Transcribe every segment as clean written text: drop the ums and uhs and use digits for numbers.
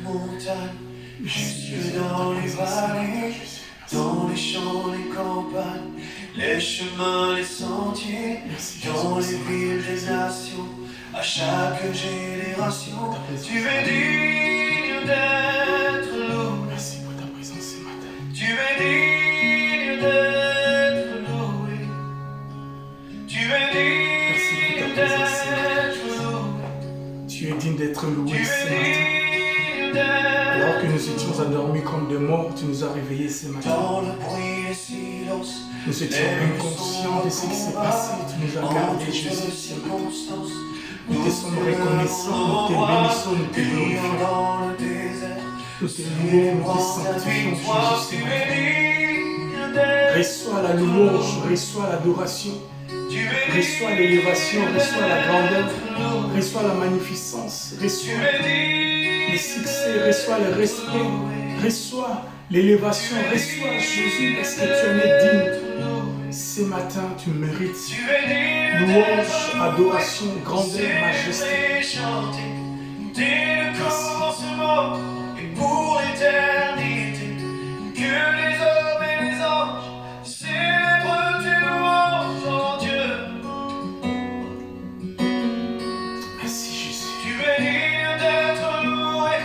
montagnes, jusque dans les vallées, dans les champs, les campagnes, les chemins, les sentiers, dans les villes des nations, à chaque génération, tu es digne d'être loué. Merci pour ta présence ce matin. Tu es digne d'être loué. Tu es digne d'être loué. Tu es digne d'être loué Tu ce es matin. digne d'être Alors que nous étions endormis comme des morts, tu nous as réveillés ce matin. dans le bruit des silences. Nous étions inconscients de ce qui s'est passé. Tu nous as gardés, Jésus, ce matin. Nous te sommes reconnaissants, nous te bénissons, nous te glorifions. Nous te louons, nous te sanctifions, Jésus, ce matin. Reçois la louange, reçois l'adoration, reçois l'élévation, reçois la grandeur, reçois la magnificence, reçois le succès, reçois le respect, reçois l'élévation, reçois Jésus parce que tu en es digne. Ce matin, tu mérites louange, adoration, grandeur, majesté. Dès le commencement et pour l'éternité, que les hommes et les anges célèbrent tes louanges en Dieu. Merci Jésus. Tu es digne d'être loué,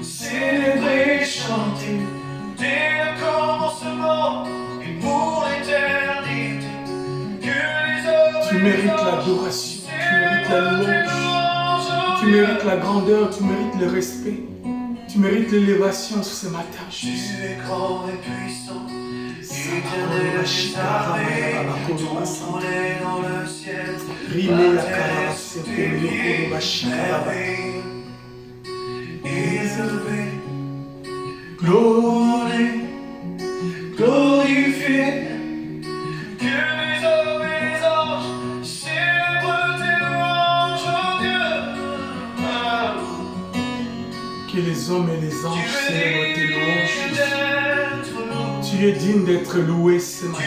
célébré, chanté, dès le commencement et pour l'éternité, que les hommes Tu mérites l'adoration, tu mérites la louange, tu mérites la grandeur, tu mérites le respect, tu mérites l'élévation ce matin, Tu Jésus. es grand et puissant, éternel des armées, ton nom est dans le ciel, Rimé la caresse, Pemio Bashika, merveilleux, élevé, Gloire, glorifié, que les hommes et les anges célèbrent tes louanges, oh Dieu. que les hommes et les anges Tu célèbrent es tes digne louanges. d'être loué. Tu es digne d'être loué ce matin.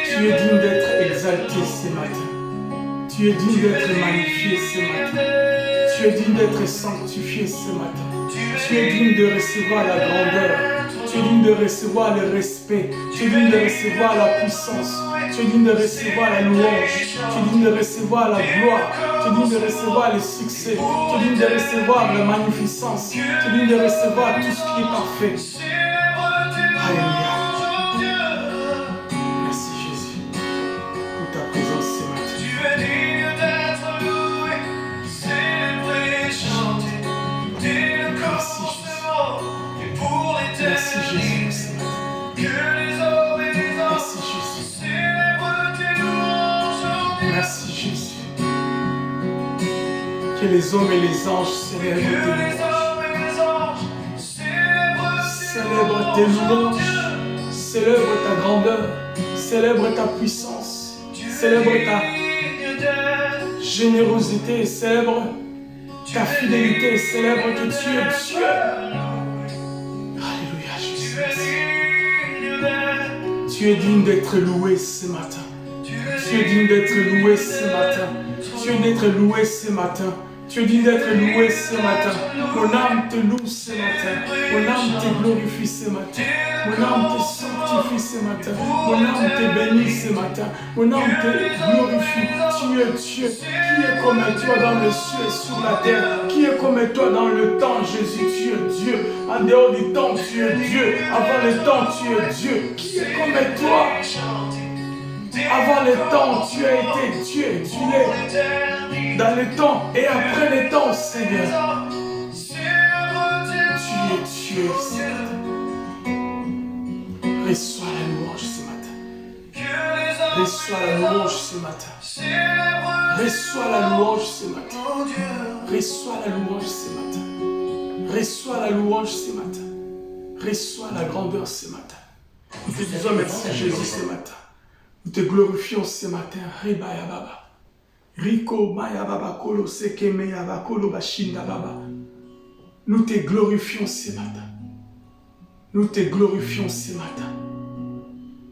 Tu es digne d'être exalté ce matin. Tu es digne d'être magnifié ce matin. Tu es digne d'être sanctifié ce matin. Tu es digne de recevoir la grandeur. Tu es digne de recevoir le respect. Tu es digne de recevoir la puissance. Tu es digne de recevoir la louange. Tu es digne de recevoir la gloire. Tu es digne de recevoir le succès. Tu es digne de recevoir la magnificence. Tu es digne de recevoir tout ce qui est parfait. Alléluia. Merci Jésus pour ta présence ce matin. Tu es digne d'être loué, célébré, chanté, dès le commencement et pour Merci l'éternité, Jésus ce matin. que les hommes et les Merci anges Jésus. célèbrent tes louanges, oh Dieu. Merci Jésus. Que les hommes et les anges célèbrent Que tes les louanges. hommes et les anges célèbrent Célèbre tes louanges. Célèbre ta grandeur. Célèbre ta puissance. Célèbre ta générosité. Célèbre ta fidélité. Célèbre que tu es Dieu. Alléluia Jésus. Tu es digne d'être loué ce matin. Tu es digne d'être loué ce matin. Tu es digne d'être loué ce matin. Tu es digne d'être loué ce matin. Mon âme te loue ce matin. Mon âme te glorifie ce matin. Mon âme te sanctifie ce matin. Mon âme te bénit ce matin. Mon âme te glorifie. Tu es Dieu. Qui est comme toi dans le ciel et sur la terre? Qui est comme toi dans le temps, Jésus? Tu es Dieu. En dehors du temps, tu es Dieu. Avant le temps, tu es Dieu. Qui est comme toi? Avant le temps, tu as été Dieu. Tu l'es dans le temps et après le temps, Seigneur. Tu es Dieu, Seigneur. Reçois la louange ce matin. Reçois la louange ce matin. Reçois la louange ce matin. Reçois la louange ce matin. Reçois la louange ce matin. Reçois la grandeur ce matin. Nous te disons merci Jésus ce matin. Nous te glorifions ce matin. Ribaya Baba. Riko Maya Baba Kolo Seke Meya Bakolo Bashinda Baba. Nous te glorifions ce matin. Nous te glorifions ce matin.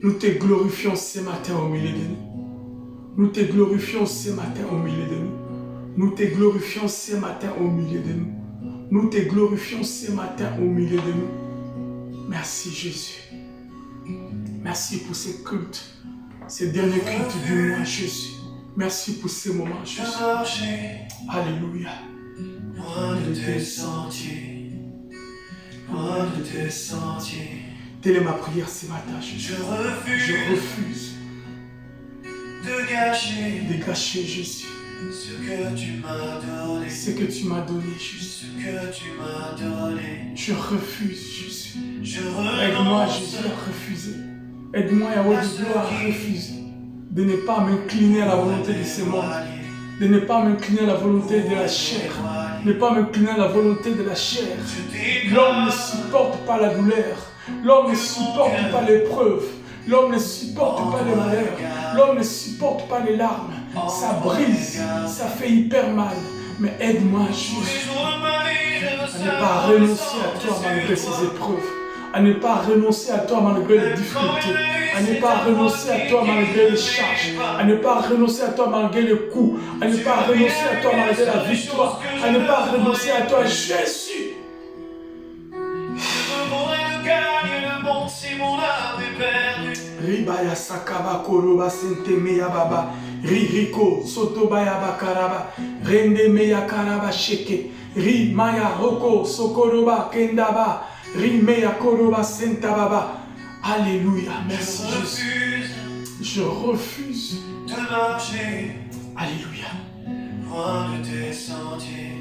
Nous te glorifions ce matin au milieu de nous. Nous te glorifions ce matin au milieu de nous. Nous te glorifions ce matin au milieu de nous. Nous te glorifions ce matin au milieu de nous. Merci Jésus. Merci pour ces cultes, ces derniers cultes du mois, Jésus. Merci pour ces moments, Jésus. Alléluia. Loin de tes sentiers, loin de tes sentiers. Telle est ma prière ce matin, Jésus. Je refuse de gâcher, Jésus, ce que tu m'as donné, ce que tu m'as donné, Jésus. ce que tu m'as donné. Je refuse, Jésus. Aide-moi, Jésus, à refuser. Aide-moi, Yahweh de gloire, à refuser. De ne pas m'incliner à la volonté de ce monde. De ne pas m'incliner à la volonté de la chair. De ne pas m'incliner à la volonté de la chair. L'homme ne supporte pas la douleur. L'homme ne supporte pas l'épreuve. L'homme ne supporte pas le malheur. L'homme ne supporte pas les larmes. Ça brise, ça fait hyper mal. Mais aide-moi, Jésus, à ne pas renoncer à toi malgré ces épreuves. À ne pas renoncer à toi malgré les difficultés, à ne pas renoncer à toi malgré les charges, à ne pas renoncer à toi malgré les coups, à ne pas renoncer à toi malgré la victoire, à ne pas renoncer à toi, Jésus. Ribaya sakaba koroba sente meya baba, ririko soto baya bakaraba, rende meya karaba sheke, ri maya roko sokoroba kendaba. Rimeya koroba senta baba. Alléluia. Merci Jésus. Je refuse de marcher. Alléluia. Loin de tes sentiers.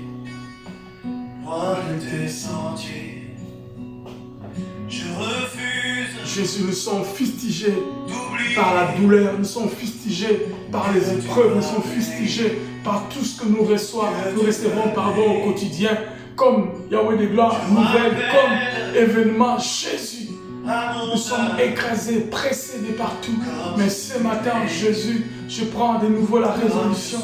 Loin de tes sentiers. Je refuse. Jésus, nous sommes fustigés par la douleur, nous sommes fustigés par les épreuves, nous sommes fustigés par tout ce que nous recevons au quotidien. Comme Yahweh de gloire, nouvelle, comme événement, Jésus. Nous sommes écrasés, pressés de partout. Mais ce matin, Jésus, je prends de nouveau la résolution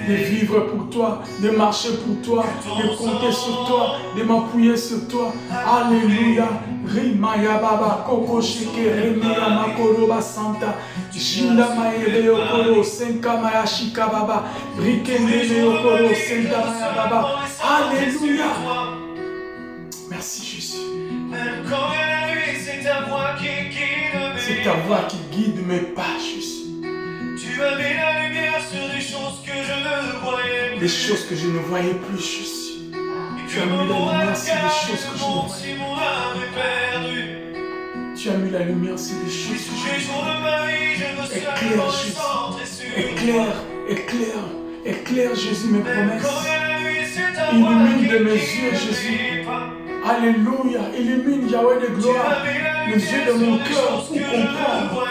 de vivre pour toi, de marcher pour toi, de compter sur toi, de m'appuyer sur toi. Alléluia. Rimaya baba, koko sheke, remea makoroba santa. Jinda maebe okoro, senka maya shika baba. Rikende okoro, senta maya baba. Alléluia. Merci Jésus. C'est ta voix qui guide mes C'est ta voix qui guide mes pas, Jésus. Tu as mis la lumière sur des choses que je ne voyais plus. Des choses que je ne voyais plus, Jésus. Tu as mis la lumière sur des choses que je ne voyais plus. Tu as mis la lumière sur des choses que je ne voyais plus. Éclaire, Jésus. Éclaire, éclaire, éclaire, Jésus, mes promesses. Illumine de mes yeux, Jésus. Alléluia. Illumine, Yahweh de gloire, les yeux de mon cœur pour comprendre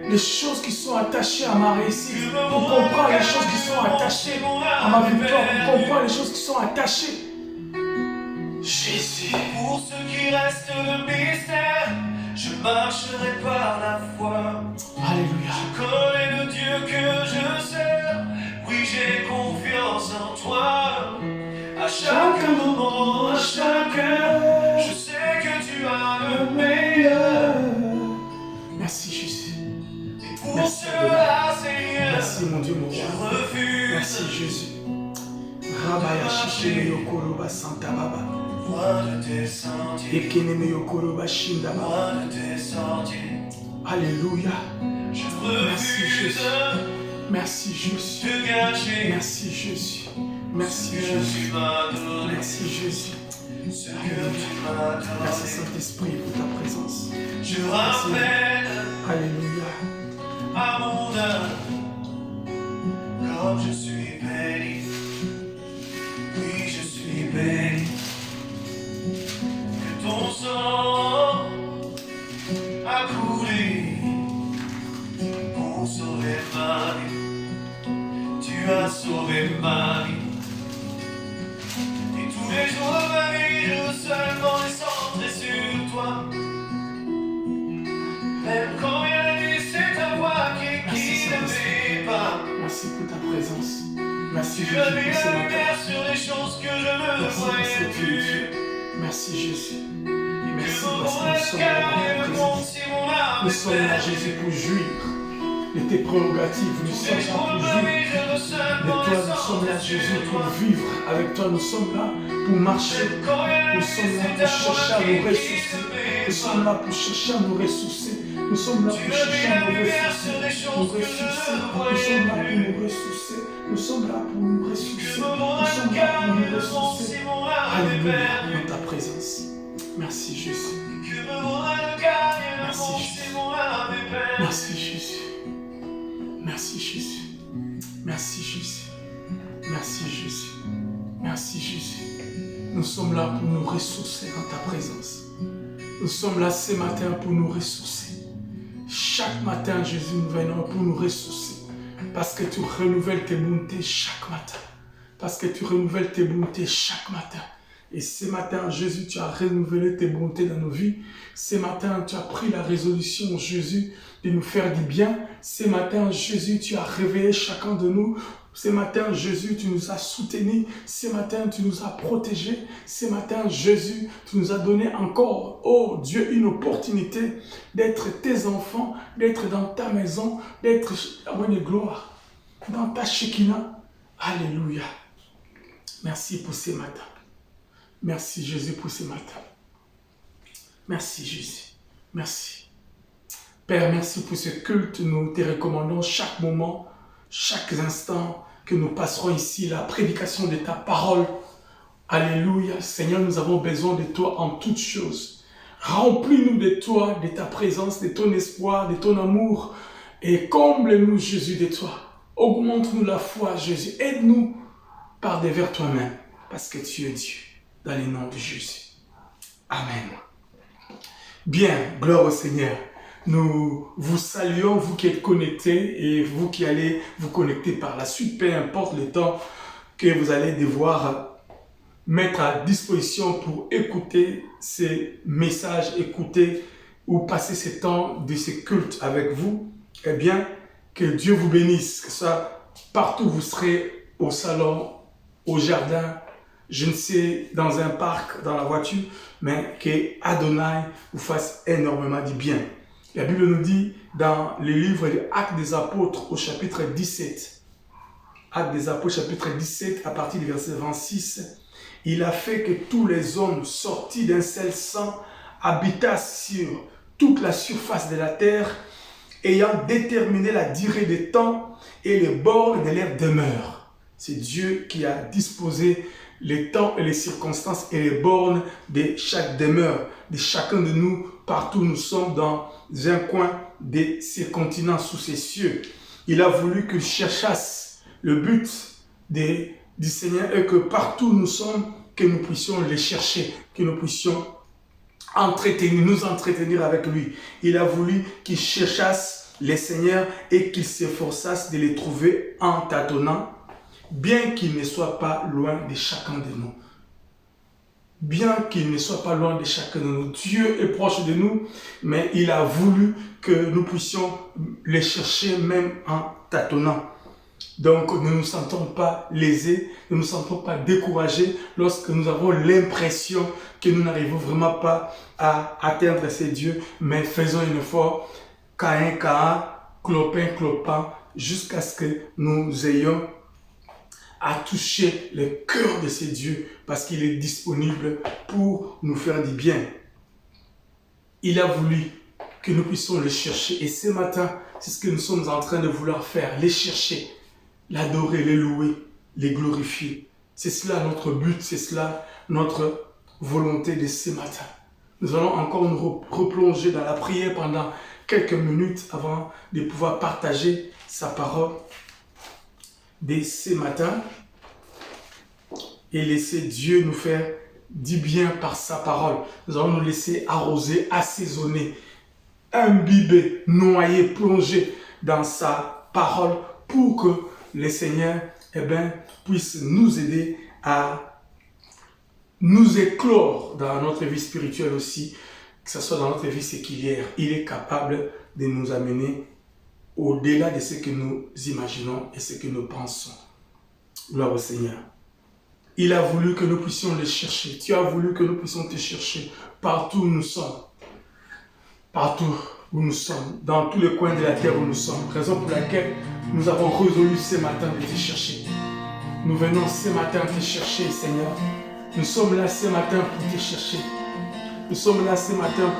les choses qui sont attachées à ma réussite, pour comprendre les choses qui sont attachées à ma victoire, pour comprendre les choses qui sont attachées. Jésus. Pour ce qui reste de mystère, je marcherai par la foi. Alléluia. Je connais le Dieu que je sers. Oui, j'ai confiance en toi. À chaque moment, à chaque heure, je sais que tu as le meilleur. Merci Jésus. Et pour cela, Seigneur, merci mon Dieu, mon roi. je refuse. Merci Jésus. Rabaya shishime yokoroba santa baba. Loin de tes sentiers. Ekeneme yokoroba shinda baba. Loin de tes sentiers. Alléluia. Je Merci refuse Jésus. Merci Jésus. de gâcher Merci Jésus. Merci ce que Jésus. tu m'as donné. Merci Jésus. Ce que tu m'as Merci donné. Saint-Esprit pour ta présence. Je rappelle Alléluia. à mon âme comme je suis béni. Oui, je suis béni. Que ton sang a coulé pour sauver ma vie. Tu as sauvé ma vie. Et tous les jours de ma vie, je veux seulement les centrer sur toi. Même quand il y a la nuit, c'est ta voix qui guide mes pas. Merci pour ta présence. Merci Tu Jésus as pour mis ce la matin. lumière sur des choses que je ne Merci parce voyais que tu es Dieu. plus. Merci Jésus. Que Merci mon parce que nous sommes cœur là et dans le ta monde, présence. si mon âme Nous est sommes là, perdue. Jésus, pour jouir de tes prérogatives. Nous Tous sommes les là jours pour de ma jouir vie, je veux de seulement toi. les Nous sommes là, centrer Jésus, sur pour toi. vivre avec toi. Nous sommes là pour marcher. Nous sommes là pour chercher à nous ressourcer. Nous sommes là pour chercher à nous ressourcer. Nous sommes là pour chercher à nous ressourcer. Nous sommes là pour nous ressourcer. Nous sommes là pour nous ressourcer. Nous sommes là pour nous ressourcer. Alléluia, dans ta présence. Merci Jésus. Merci Jésus. Merci Jésus. Merci Jésus. Merci Jésus. Merci Jésus. Merci Jésus. Nous sommes là pour nous ressourcer dans ta présence. Nous sommes là ce matin pour nous ressourcer. Chaque matin, Jésus, nous venons pour nous ressourcer. Parce que tu renouvelles tes bontés chaque matin. Parce que tu renouvelles tes bontés chaque matin. Et ce matin, Jésus, tu as renouvelé tes bontés dans nos vies. Ce matin, tu as pris la résolution, Jésus, de nous faire du bien. Ce matin, Jésus, tu as réveillé chacun de nous. Ce matin, Jésus, tu nous as soutenus. Ce matin, tu nous as protégés. Ce matin, Jésus, tu nous as donné encore, oh Dieu, une opportunité d'être tes enfants, d'être dans ta maison, d'être, à de gloire, dans ta Shekinah. Alléluia. Merci pour ce matin. Merci Jésus pour ce matin. Merci Jésus. Merci. Père, merci pour ce culte. Nous te recommandons chaque moment, chaque instant que nous passerons ici, la prédication de ta parole. Alléluia. Seigneur, nous avons besoin de toi en toutes choses. Remplis-nous de toi, de ta présence, de ton espoir, de ton amour. Et comble-nous, Jésus, de toi. Augmente-nous la foi, Jésus. Aide-nous par devers toi-même, parce que tu es Dieu. Dans le nom de Jésus. Amen. Bien, gloire au Seigneur. Nous vous saluons, vous qui êtes connectés et vous qui allez vous connecter par la suite, peu importe le temps que vous allez devoir mettre à disposition pour écouter ces messages, écouter ou passer ce temps de ce culte avec vous. Eh bien, que Dieu vous bénisse, que ça, partout où vous serez, au salon, au jardin, je ne sais, dans un parc, dans la voiture, mais que Adonai vous fasse énormément du bien. La Bible nous dit dans le livre des Actes des Apôtres au chapitre 17, Actes des Apôtres chapitre 17 à partir du verset 26, il a fait que tous les hommes sortis d'un seul sang habitassent sur toute la surface de la terre, ayant déterminé la durée des temps et les bornes de leur demeure. C'est Dieu qui a disposé les temps et les circonstances et les bornes de chaque demeure, de chacun de nous, partout où nous sommes dans un coin de ces continents sous ces cieux. Il a voulu que cherchasse le but du Seigneur et que partout où nous sommes, que nous puissions les chercher, que nous puissions nous entretenir avec lui. Il a voulu qu'ils cherchassent les Seigneurs et qu'ils s'efforçassent de les trouver en tâtonnant, bien qu'il ne soit pas loin de chacun de nous. Bien qu'il ne soit pas loin de chacun de nous. Dieu est proche de nous, mais il a voulu que nous puissions les chercher même en tâtonnant. Donc, ne nous sentons pas lésés, ne nous sentons pas découragés lorsque nous avons l'impression que nous n'arrivons vraiment pas à atteindre ces dieux, mais faisons un effort, Caïn, clopin, jusqu'à ce que nous ayons à toucher le cœur de ces dieux, parce qu'il est disponible pour nous faire du bien. Il a voulu que nous puissions le chercher, et ce matin, c'est ce que nous sommes en train de vouloir faire, les chercher, l'adorer, les louer, les glorifier. C'est cela notre but, c'est cela notre volonté de ce matin. Nous allons encore nous replonger dans la prière pendant quelques minutes avant de pouvoir partager sa parole de ce matin et laisser Dieu nous faire du bien par sa parole. Nous allons nous laisser arroser, assaisonner, imbiber, noyer, plonger dans sa parole pour que le Seigneur puisse nous aider à nous éclore dans notre vie spirituelle aussi, que ce soit dans notre vie séculière. Il est capable de nous amener au-delà de ce que nous imaginons et ce que nous pensons. Gloire au Seigneur. Il a voulu que nous puissions le chercher. Tu as voulu que nous puissions te chercher partout où nous sommes. Partout où nous sommes, dans tous les coins de la terre où nous sommes. Raison pour laquelle nous avons résolu ce matin de te chercher. Nous venons ce matin te chercher, Seigneur, Nous sommes là ce matin pour te chercher. Nous sommes là ce matin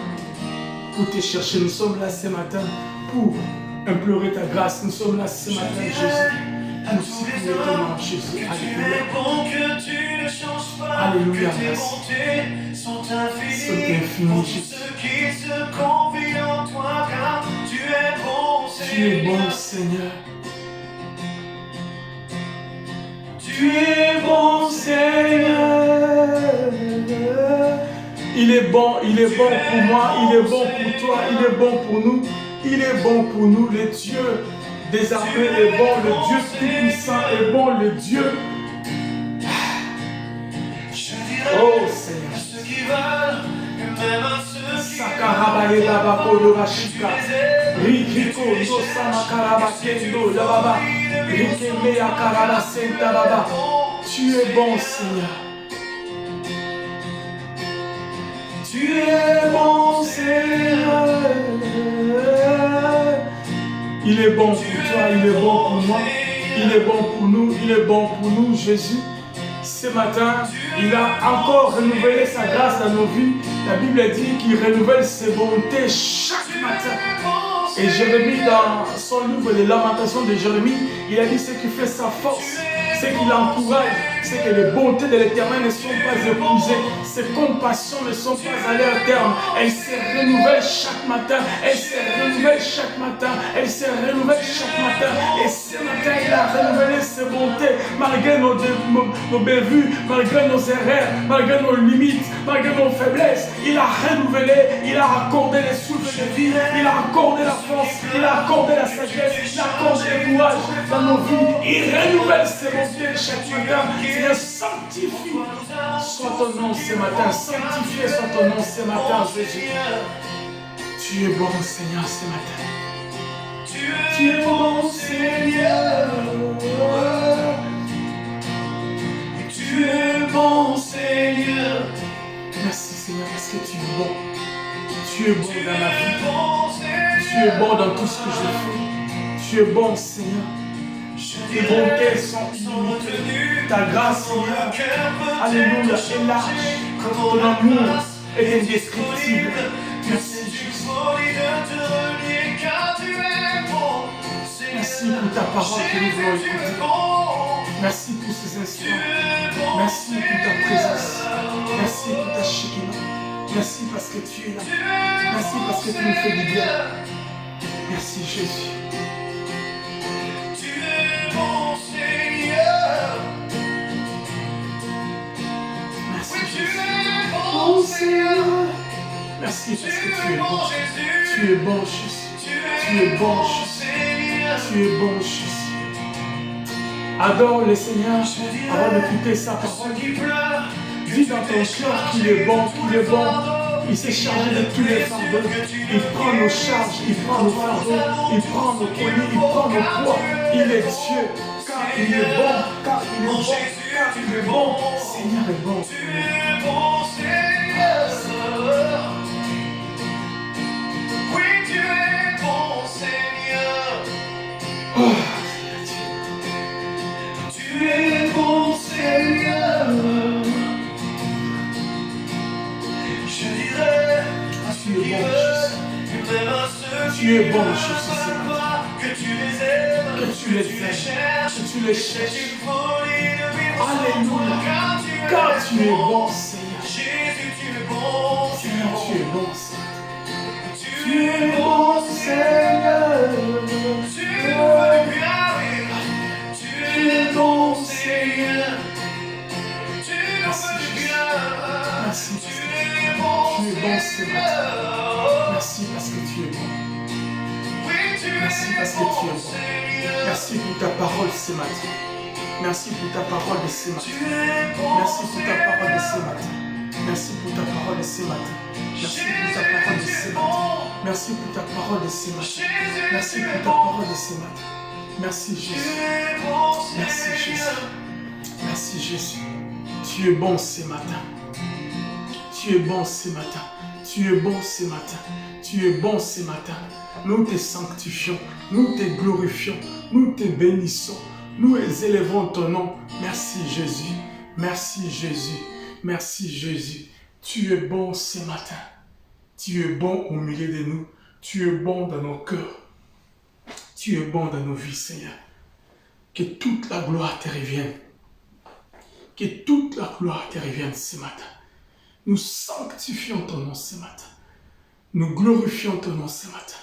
pour te chercher. Nous sommes là ce matin pour implorer ta grâce. Nous sommes là ce matin, Jésus. Nous supplions ton nom, Jésus. Alléluia. Alléluia, merci. Sont infinis, Jésus. Tu es bon, Seigneur. Tu es bon, Seigneur. Il est bon pour moi, il est bon pour toi, il est bon pour nous, il est bon pour nous. Le Dieu des armées est bon, le Dieu tout-puissant est bon, le Dieu. Oh Seigneur. Sakarabaye Labako Yorashika. Rikiko Yosama Karabakendo Yababa. Rikeme Yakaraba Senta Baba. Tu es bon, Seigneur. Tu es bon, Seigneur. Il est bon pour toi, il est bon pour moi, il est bon pour nous, il est bon pour nous, Jésus. Ce matin, il a encore renouvelé sa grâce dans nos vies. La Bible dit qu'il renouvelle ses bontés chaque matin. Et Jérémie, dans son livre de Lamentations de Jérémie, il a dit ce qui fait sa force, ce qui l'encourage, c'est que les bontés de l'Éternel ne sont pas épuisées, ses compassions ne sont pas à leur terme. Elles se renouvellent chaque matin, elles se renouvellent chaque matin, elles se renouvellent chaque matin. Et ce matin, il a renouvelé ses bontés, malgré nos bévues, malgré nos erreurs, malgré nos limites, malgré nos faiblesses. Il a renouvelé, il a accordé les souffles de vie, il a accordé la force, il a accordé la sagesse, il a accordé le courage dans nos vies. Il renouvelle ses bontés chaque matin. Seigneur, sanctifie soit ton nom ce matin, sanctifié soit ton nom ce matin, Jésus. Tu es bon, Seigneur, ce matin. Tu es bon, Seigneur. Tu es bon, Seigneur. Merci, Seigneur, parce que tu es bon. Tu es bon dans ma vie. Tu es bon dans tout ce que je fais. Tu es bon, Seigneur. Tes bontés sont illimitées. Ta grâce, Seigneur, alléluia, est large. Ton amour est indescriptible. Merci, Jésus. Merci pour ta parole que nous voulons écouter. Merci pour ces instants. Merci pour ta présence. Merci pour ta Shekinah. Merci parce que tu es là. Merci parce que tu nous fais du bien. Merci, Jésus. Bon Seigneur, merci parce que tu es bon. Tu es bon, Jésus. Tu es bon, Jésus. Tu es bon, Jésus. Adore le Seigneur avant d'écouter sa parole. Dis dans ton cœur qu'il est bon, qu'il est bon. Il s'est chargé de tous les fardeaux. Il prend nos charges, il prend nos fardeaux, il prend nos colis, il prend nos poids. Il est Dieu, car il est bon, car il est bon, car il est bon. Seigneur est bon. Oui, tu es bon, Seigneur. Oh, tu es bon, Seigneur. Je dirais à ceux qui veulent, même à ceux qui es bon, Jésus, que tu les aimes, que tu les cherches, que tu les cherches. Alléluia, car tu es bon, Seigneur. Jésus, tu es bon, Seigneur, tu es bon, Seigneur. tu es bon, Seigneur. Tu es bien, tu es bon, Seigneur. Tu nous veux du bien. Merci, tu es bon, Seigneur. Merci parce que tu es bon. Oui, tu Merci es parce que tu es bon. Seigneur. Merci pour ta parole ce matin. Merci pour ta parole de ce matin. Tu es bon, Merci pour ta parole de ce matin. Merci pour ta parole de ce matin. Merci pour ta parole de ce matin. Merci pour ta parole de ce matin. Merci pour ta parole de ce matin. Merci Jésus. Merci Jésus. Merci Jésus. Tu es bon ce matin. Tu es bon ce matin. Tu es bon ce matin. Tu es bon ce matin. Nous te sanctifions. Nous te glorifions. Nous te bénissons. Nous élevons ton nom. Merci Jésus. Merci Jésus. Merci Jésus. Tu es bon ce matin. Tu es bon au milieu de nous. Tu es bon dans nos cœurs. Tu es bon dans nos vies, Seigneur. Que toute la gloire te revienne. Que toute la gloire te revienne ce matin. Nous sanctifions ton nom ce matin. Nous glorifions ton nom ce matin.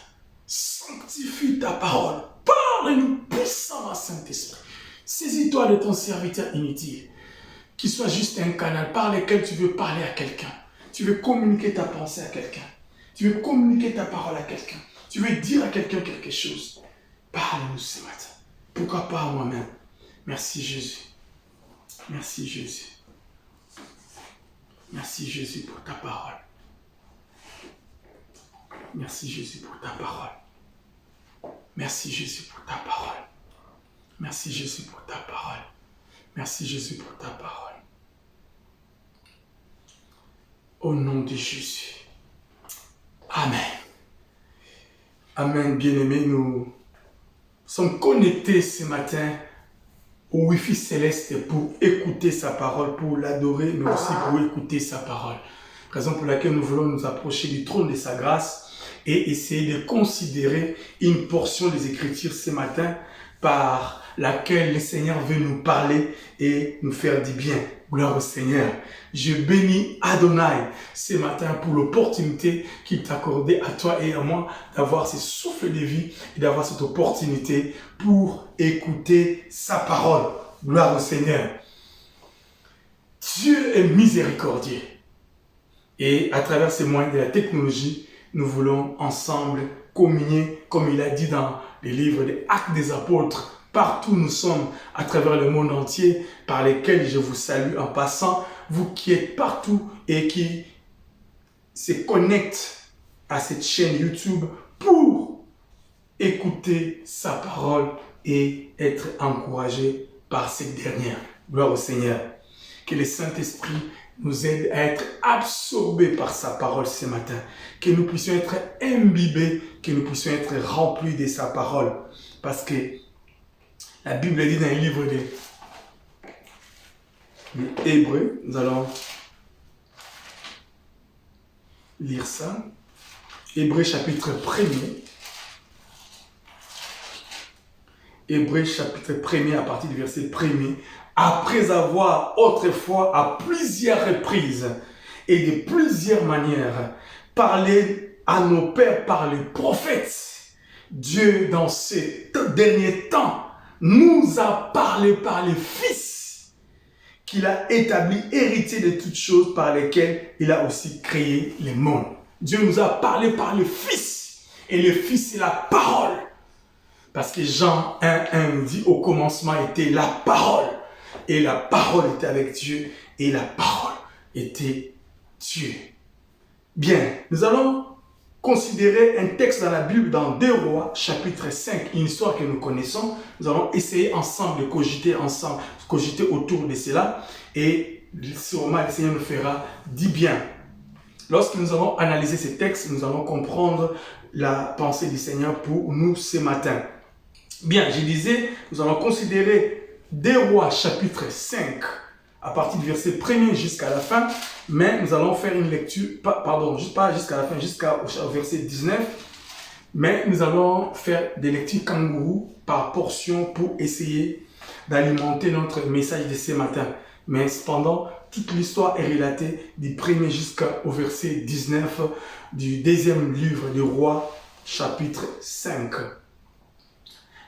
Sanctifie ta parole. Parle-nous puissamment, Saint-Esprit. Saisis-toi de ton serviteur inutile. Qu'il soit juste un canal par lequel tu veux parler à quelqu'un. Tu veux communiquer ta pensée à quelqu'un. Tu veux communiquer ta parole à quelqu'un. Tu veux dire à quelqu'un quelque chose. Parle-nous ce matin. Pourquoi pas à moi-même? Merci Jésus. Merci Jésus. Merci Jésus pour ta parole. Merci Jésus pour ta parole. Merci Jésus pour ta parole. Merci Jésus pour ta parole. Merci Jésus pour ta parole. Au nom de Jésus. Amen. Amen, bien-aimés, nous sommes connectés ce matin au Wi-Fi céleste pour écouter sa parole, pour l'adorer, mais aussi pour écouter sa parole. Raison pour laquelle nous voulons nous approcher du trône de sa grâce et essayer de considérer une portion des Écritures ce matin par laquelle le Seigneur veut nous parler et nous faire du bien. Gloire au Seigneur. Je bénis Adonai ce matin pour l'opportunité qu'il t'a accordée à toi et à moi d'avoir ce souffle de vie et d'avoir cette opportunité pour écouter sa parole. Gloire au Seigneur. Dieu est miséricordieux. Et à travers ces moyens de la technologie, nous voulons ensemble communier, comme il a dit dans les livres des Actes des Apôtres. Partout nous sommes, à travers le monde entier, par lesquels je vous salue en passant, vous qui êtes partout et qui se connectent à cette chaîne YouTube pour écouter sa parole et être encouragés par cette dernière. Gloire au Seigneur. Que le Saint-Esprit nous aide à être absorbés par sa parole ce matin. Que nous puissions être imbibés, que nous puissions être remplis de sa parole. Parce que la Bible dit dans le livre des Hébreux, nous allons lire ça. Hébreux chapitre 1er. Hébreux chapitre 1er à partir du verset 1er. Après avoir autrefois à plusieurs reprises et de plusieurs manières parlé à nos pères par les prophètes, Dieu dans ces derniers temps nous a parlé par les fils qu'il a établi héritiers de toutes choses par lesquelles il a aussi créé les mondes. Dieu nous a parlé par le fils et le fils c'est la parole. Parce que Jean 1:1 nous dit au commencement était la parole et la parole était avec Dieu et la parole était Dieu. Bien, nous allons considérer un texte dans la Bible dans 2 Rois, chapitre 5, une histoire que nous connaissons. Nous allons essayer ensemble de cogiter autour de cela et sûrement le Seigneur nous fera du bien. Lorsque nous allons analyser ces textes, nous allons comprendre la pensée du Seigneur pour nous ce matin. Bien, je disais, nous allons considérer 2 Rois, chapitre 5, à partir du verset 1er jusqu'à la fin, mais nous allons faire une lecture, pas jusqu'à la fin, jusqu'au verset 19, mais nous allons faire des lectures kangourou par portion pour essayer d'alimenter notre message de ce matin. Mais cependant, toute l'histoire est relatée du 1er jusqu'au verset 19 du 2e livre du Roi, chapitre 5.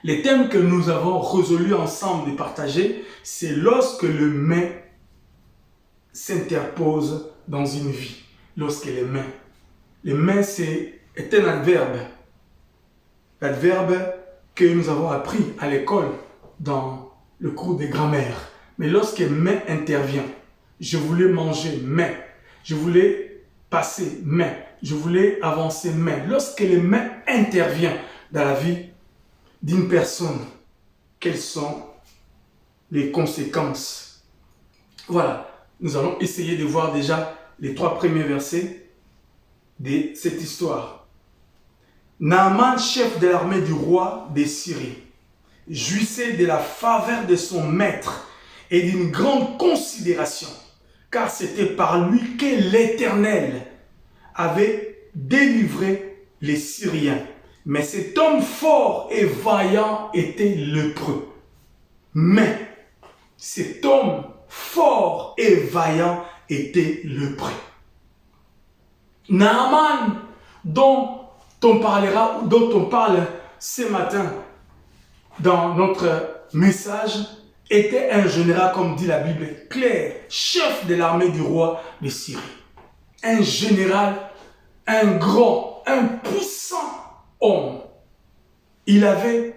Les thèmes que nous avons résolus ensemble de partager, c'est lorsque le mais s'interpose dans une vie. Lorsque le mais est un adverbe. L'adverbe que nous avons appris à l'école dans le cours de grammaire. Mais lorsque mais intervient, je voulais manger mais, je voulais passer mais, je voulais avancer mais. Lorsque le mais intervient dans la vie d'une personne, quelles sont les conséquences? Voilà, nous allons essayer de voir déjà les 3 premiers versets de cette histoire. Naaman, chef de l'armée du roi de Syrie, jouissait de la faveur de son maître et d'une grande considération, car c'était par lui que l'Éternel avait délivré les Syriens. Mais cet homme fort et vaillant était lépreux. Mais cet homme fort et vaillant était lépreux. Naaman, dont on parle ce matin dans notre message, était un général, comme dit la Bible claire, chef de l'armée du roi de Syrie. Un général, un grand, un puissant homme. Il avait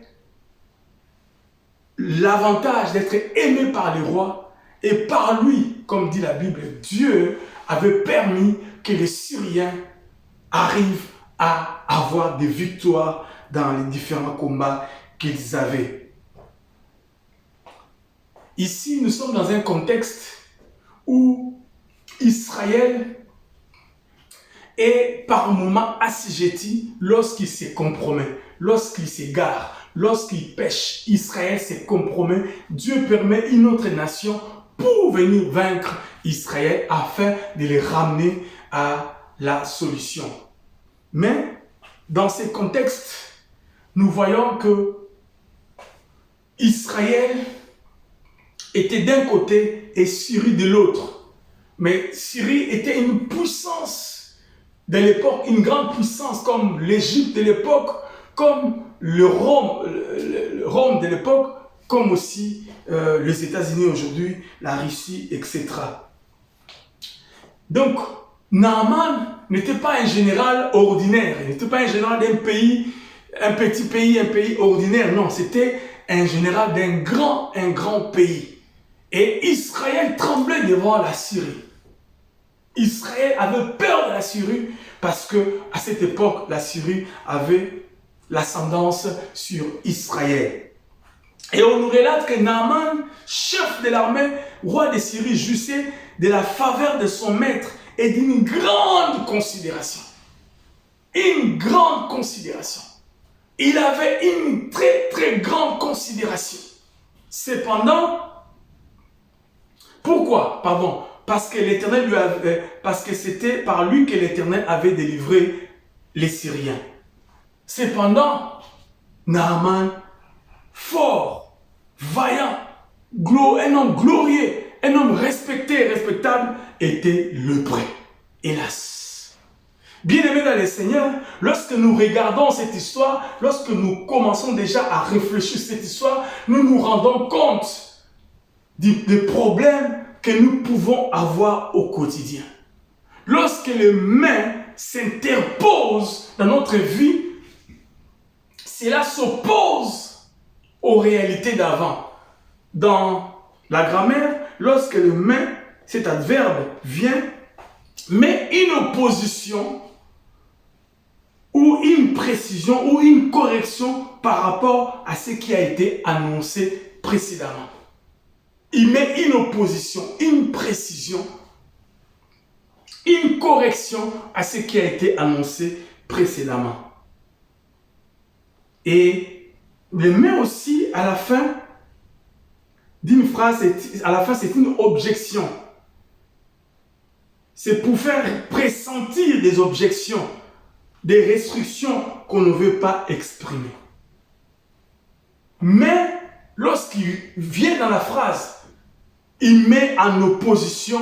l'avantage d'être aimé par les rois et par lui, comme dit la Bible, Dieu avait permis que les Syriens arrivent à avoir des victoires dans les différents combats qu'ils avaient. Ici, nous sommes dans un contexte où Israël est par moments assujetti lorsqu'il se compromet, lorsqu'il s'égare, lorsqu'il pêche. Israël se compromet. Dieu permet une autre nation pour venir vaincre Israël afin de les ramener à la solution. Mais dans ce contexte, nous voyons que Israël était d'un côté et Syrie de l'autre. Mais Syrie était une puissance de l'époque, une grande puissance comme l'Égypte de l'époque, comme le Rome de l'époque, comme aussi les États-Unis aujourd'hui, la Russie, etc. Donc, Naaman n'était pas un général ordinaire, il n'était pas un général d'un pays, un petit pays, un pays ordinaire, non, c'était un général d'un grand pays. Et Israël tremblait devant la Syrie. Israël avait peur de la Syrie parce que à cette époque, la Syrie avait l'ascendance sur Israël. Et on nous relate que Naaman, chef de l'armée, roi de Syrie, jouissait de la faveur de son maître et d'une grande considération. Une grande considération. Il avait une très grande considération. Cependant, pourquoi? Pardon. Parce que c'était par lui que l'Éternel avait délivré les Syriens. Cependant, Naaman, fort, vaillant, un homme glorieux, un homme respecté et respectable, était lépreux. Hélas. Bien-aimés dans le Seigneur, lorsque nous regardons cette histoire, lorsque nous commençons déjà à réfléchir sur cette histoire, nous nous rendons compte des problèmes que nous pouvons avoir au quotidien. Lorsque les mains s'interposent dans notre vie, cela s'oppose aux réalités d'avant. Dans la grammaire, lorsque le main, cet adverbe, vient, met une opposition ou une précision ou une correction par rapport à ce qui a été annoncé précédemment. Il met une opposition, une précision, une correction à ce qui a été annoncé précédemment. Et il met aussi à la fin d'une phrase, c'est une objection. C'est pour faire pressentir des objections, des restrictions qu'on ne veut pas exprimer. Mais lorsqu'il vient dans la phrase, il met en opposition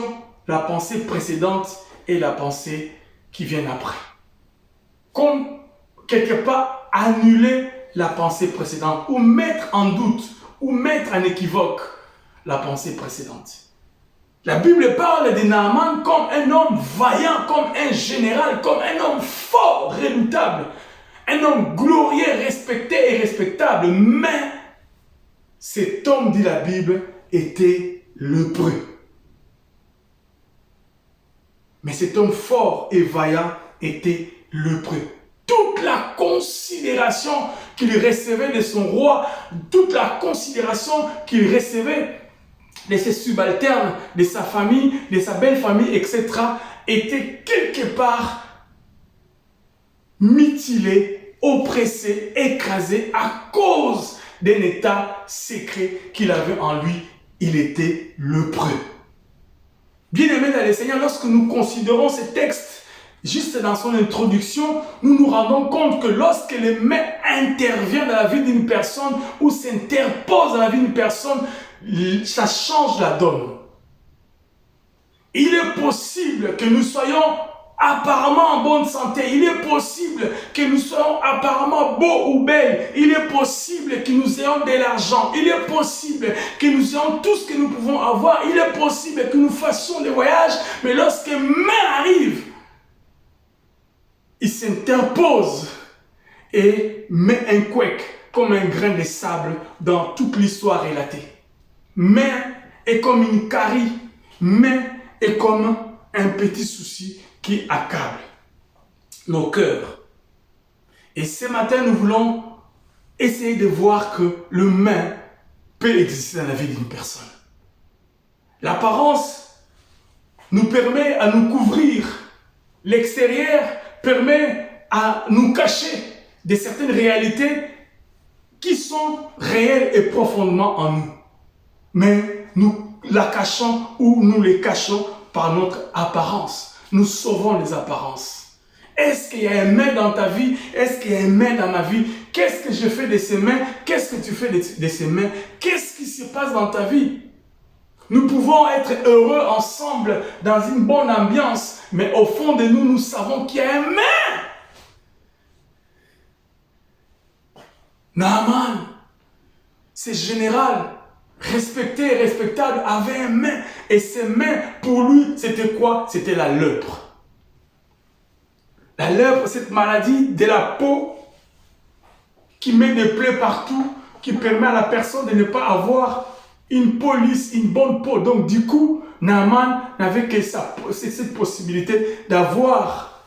la pensée précédente et la pensée qui vient après. Comme quelque part annuler la pensée précédente ou mettre en doute ou mettre en équivoque la pensée précédente. La Bible parle de Naaman comme un homme vaillant, comme un général, comme un homme fort, redoutable, un homme glorieux, respecté et respectable. Mais cet homme, dit la Bible, était lépreux. Mais cet homme fort et vaillant était lépreux. Toute la considération qu'il recevait de son roi, toute la considération qu'il recevait de ses subalternes, de sa famille, de sa belle famille, etc., était quelque part mutilé, oppressé, écrasé à cause d'un état secret qu'il avait en lui. Il était lépreux. Bien-aimés dans le Seigneur, lorsque nous considérons ces textes, juste dans son introduction, nous nous rendons compte que lorsque les mains interviennent dans la vie d'une personne ou s'interposent dans la vie d'une personne, ça change la donne. Il est possible que nous soyons apparemment en bonne santé. Il est possible que nous soyons apparemment beaux ou belles. Il est possible que nous ayons de l'argent. Il est possible que nous ayons tout ce que nous pouvons avoir. Il est possible que nous fassions des voyages. Mais lorsque main arrive, il s'interpose et met un couec comme un grain de sable dans toute l'histoire relatée. Main est comme une carie. Main est comme un petit souci qui accable nos cœurs. Et ce matin, nous voulons essayer de voir que le main peut exister dans la vie d'une personne. L'apparence nous permet à nous couvrir. L'extérieur permet à nous cacher de certaines réalités qui sont réelles et profondément en nous. Mais nous la cachons ou nous les cachons par notre apparence. Nous sauvons les apparences. Est-ce qu'il y a une main dans ta vie? Est-ce qu'il y a une main dans ma vie? Qu'est-ce que je fais de ces mains? Qu'est-ce que tu fais de ces mains? Qu'est-ce qui se passe dans ta vie? Nous pouvons être heureux ensemble dans une bonne ambiance, mais au fond de nous, nous savons qu'il y a une main. Naaman, c'est général. Respecté et respectable, avait une main. Et ses mains, pour lui, c'était quoi? C'était la lèpre. La lèpre, cette maladie de la peau qui met des plaies partout, qui permet à la personne de ne pas avoir une peau lisse, une bonne peau. Donc du coup, Naaman n'avait que cette possibilité d'avoir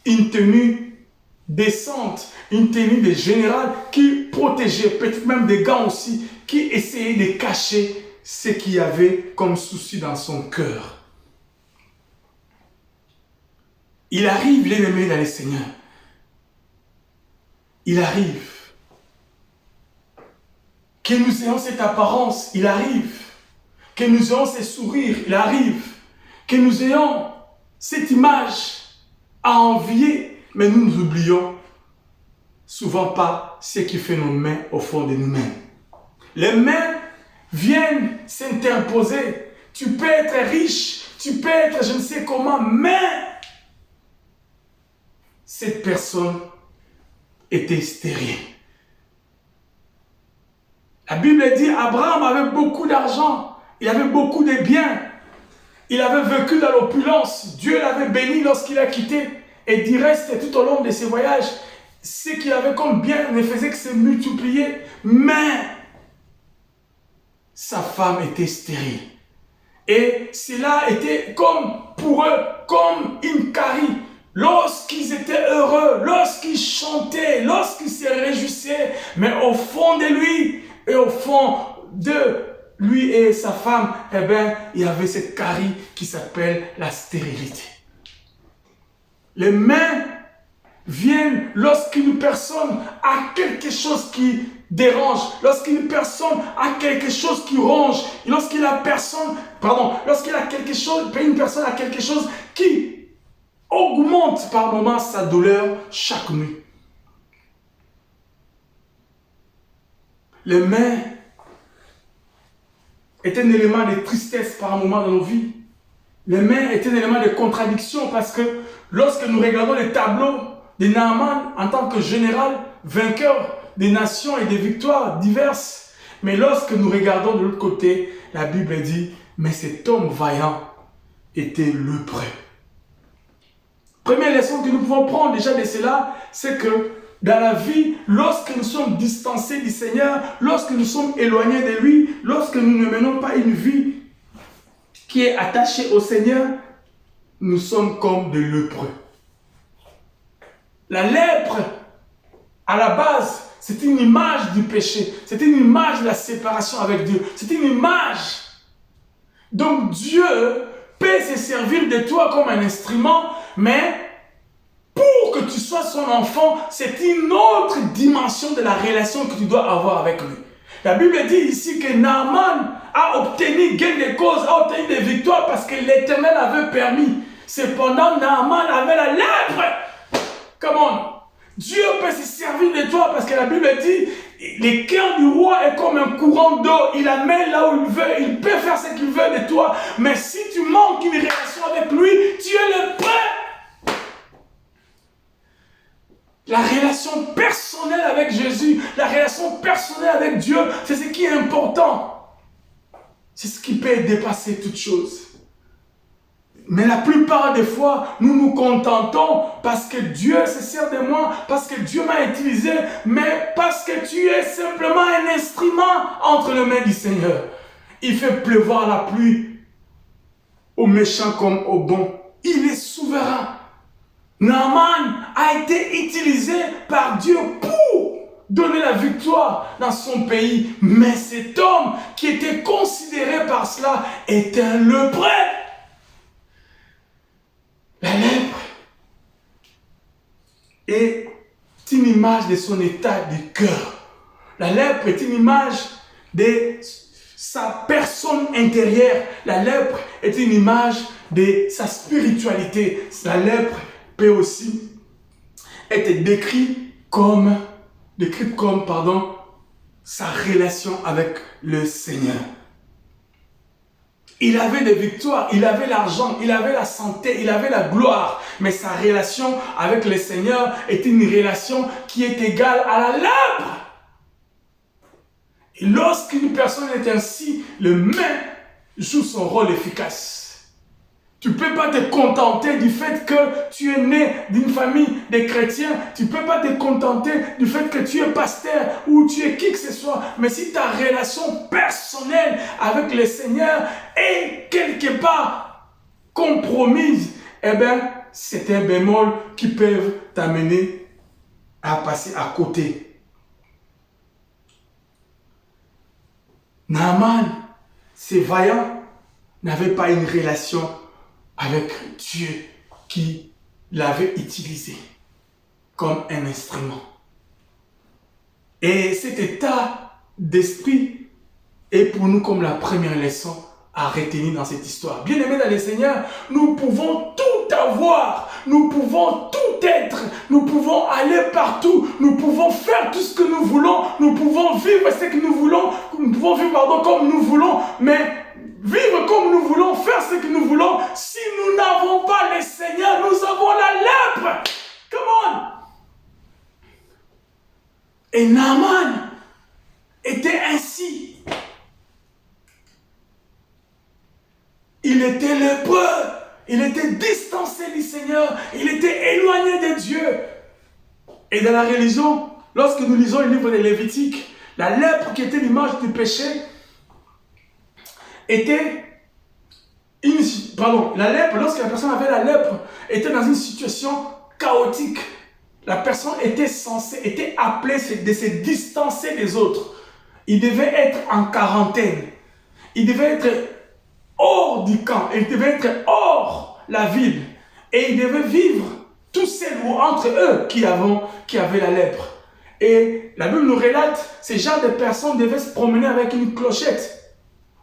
une tenue décente, une tenue de général qui protégeait, peut-être même des gants aussi, qui essayait de cacher ce qu'il y avait comme souci dans son cœur. Il arrive, l'ennemi dans le Seigneur. Il arrive. Que nous ayons cette apparence, il arrive. Que nous ayons ce sourire, il arrive. Que nous ayons cette image à envier, mais nous nous oublions souvent pas ce qui fait nos mains au fond de nous-mêmes. Les mains viennent s'interposer. Tu peux être riche, tu peux être je ne sais comment, mais cette personne était stérile. La Bible dit Abraham avait beaucoup d'argent, il avait beaucoup de biens, il avait vécu dans l'opulence, Dieu l'avait béni lorsqu'il a quitté, et du reste tout au long de ses voyages, ce qu'il avait comme bien ne faisait que se multiplier, mais sa femme était stérile. Et cela était comme pour eux, comme une carie. Lorsqu'ils étaient heureux, lorsqu'ils chantaient, lorsqu'ils se réjouissaient, mais au fond de lui et au fond de lui et sa femme, eh bien, il y avait cette carie qui s'appelle la stérilité. Les mains viennent lorsqu'une personne a quelque chose qui dérange, lorsqu'une personne a quelque chose qui ronge, lorsqu'il a quelque chose, une personne a quelque chose qui augmente par moments sa douleur chaque nuit. Les mains est un élément de tristesse par moment dans nos vies. Les mains est un élément de contradiction parce que lorsque nous regardons les tableaux de Naaman en tant que général, vainqueur des nations et des victoires diverses, mais lorsque nous regardons de l'autre côté, la Bible dit, mais cet homme vaillant était lépreux. Première leçon que nous pouvons prendre déjà de cela, c'est que dans la vie, lorsque nous sommes distancés du Seigneur, lorsque nous sommes éloignés de lui, lorsque nous ne menons pas une vie qui est attachée au Seigneur, nous sommes comme des lépreux. La lèpre, à la base, c'est une image du péché. C'est une image de la séparation avec Dieu. C'est une image. Donc Dieu peut se servir de toi comme un instrument, mais pour que tu sois son enfant, c'est une autre dimension de la relation que tu dois avoir avec lui. La Bible dit ici que Naaman a obtenu gain de cause, a obtenu des victoires parce que l'Éternel avait permis. Cependant, Naaman avait la lèpre. Comment? Dieu peut se servir de toi parce que la Bible dit le cœur du roi est comme un courant d'eau. Il amène là où il veut. Il peut faire ce qu'il veut de toi. Mais si tu manques une relation avec lui, tu es le prêt. La relation personnelle avec Jésus, la relation personnelle avec Dieu, c'est ce qui est important. C'est ce qui peut dépasser toute chose. Mais la plupart des fois, nous nous contentons parce que Dieu se sert de moi, parce que Dieu m'a utilisé, mais parce que tu es simplement un instrument entre les mains du Seigneur. Il fait pleuvoir la pluie aux méchants comme aux bons. Il est souverain. Naaman a été utilisé par Dieu pour donner la victoire dans son pays. Mais cet homme qui était considéré par cela était un lépreux. La lèpre est une image de son état de cœur. La lèpre est une image de sa personne intérieure. La lèpre est une image de sa spiritualité. La lèpre peut aussi être décrite comme sa relation avec le Seigneur. Il avait des victoires, il avait l'argent, il avait la santé, il avait la gloire. Mais sa relation avec le Seigneur est une relation qui est égale à la lèpre. Et lorsqu'une personne est ainsi, le main joue son rôle efficace. Tu ne peux pas te contenter du fait que tu es né d'une famille de chrétiens. Tu ne peux pas te contenter du fait que tu es pasteur ou tu es qui que ce soit. Mais si ta relation personnelle avec le Seigneur est quelque part compromise, eh bien, c'est un bémol qui peut t'amener à passer à côté. Naaman, ces vaillants, n'avaient pas une relation avec Dieu qui l'avait utilisé comme un instrument. Et cet état d'esprit est pour nous comme la première leçon à retenir dans cette histoire. Bien-aimés dans le Seigneur, nous pouvons tout avoir, nous pouvons tout être, nous pouvons aller partout, nous pouvons faire tout ce que nous voulons, nous pouvons vivre ce que nous voulons, nous pouvons vivre comme nous voulons, mais vivre comme nous voulons, faire ce que nous voulons. Si nous n'avons pas le Seigneur, nous avons la lèpre. Come on. Et Naaman était ainsi. Il était lépreux. Il était distancé du Seigneur. Il était éloigné de Dieu. Et dans la religion, lorsque nous lisons le livre de Lévitique, la lèpre qui était l'image du péché, la lèpre, lorsque la personne avait la lèpre, était dans une situation chaotique. La personne était appelée de se distancer des autres. Il devait être en quarantaine. Il devait être hors du camp. Il devait être hors la ville. Et il devait vivre tous seuls ou entre eux qui avaient la lèpre. Et la Bible nous relate, ces genres de personnes devaient se promener avec une clochette.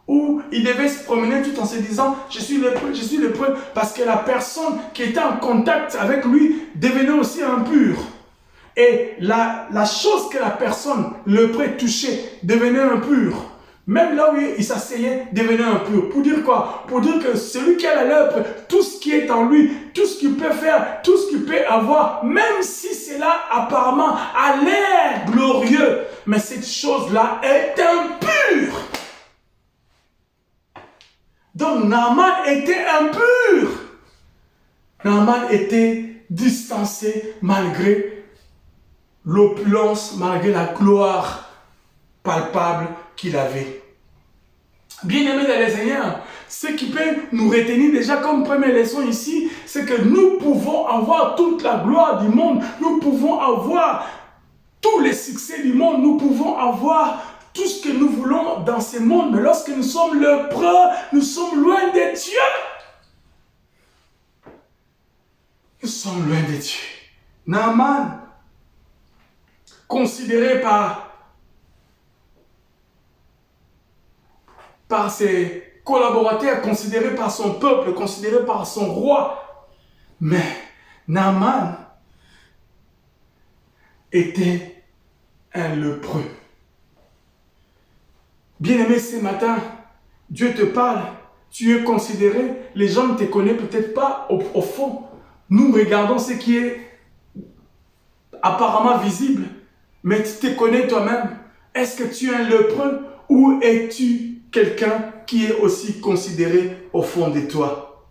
Où il devait se promener tout en se disant « Je suis lépreux » parce que la personne qui était en contact avec lui devenait aussi impure. Et la chose que la personne lépreux touchait devenait impure. Même là où il s'asseyait devenait impur. Pour dire quoi? Pour dire que celui qui a la lèpre, tout ce qui est en lui, tout ce qu'il peut faire, tout ce qu'il peut avoir, même si cela apparemment a l'air glorieux, mais cette chose-là est impure. Donc Naaman était impur. Naaman était distancé malgré l'opulence, malgré la gloire palpable qu'il avait. Bien-aimés dans le Seigneur, ce qui peut nous retenir déjà comme première leçon ici, c'est que nous pouvons avoir toute la gloire du monde, nous pouvons avoir tous les succès du monde, nous pouvons avoir tout ce que nous voulons dans ce monde, mais lorsque nous sommes lépreux, nous sommes loin de Dieu. Nous sommes loin de Dieu. Naaman, considéré par par ses collaborateurs, considéré par son peuple, considéré par son roi. Mais Naaman était un lépreux. Bien-aimé, ce matin, Dieu te parle, tu es considéré, les gens ne te connaissent peut-être pas au fond. Nous regardons ce qui est apparemment visible, mais tu te connais toi-même. Est-ce que tu es un lépreux ou es-tu quelqu'un qui est aussi considéré au fond de toi?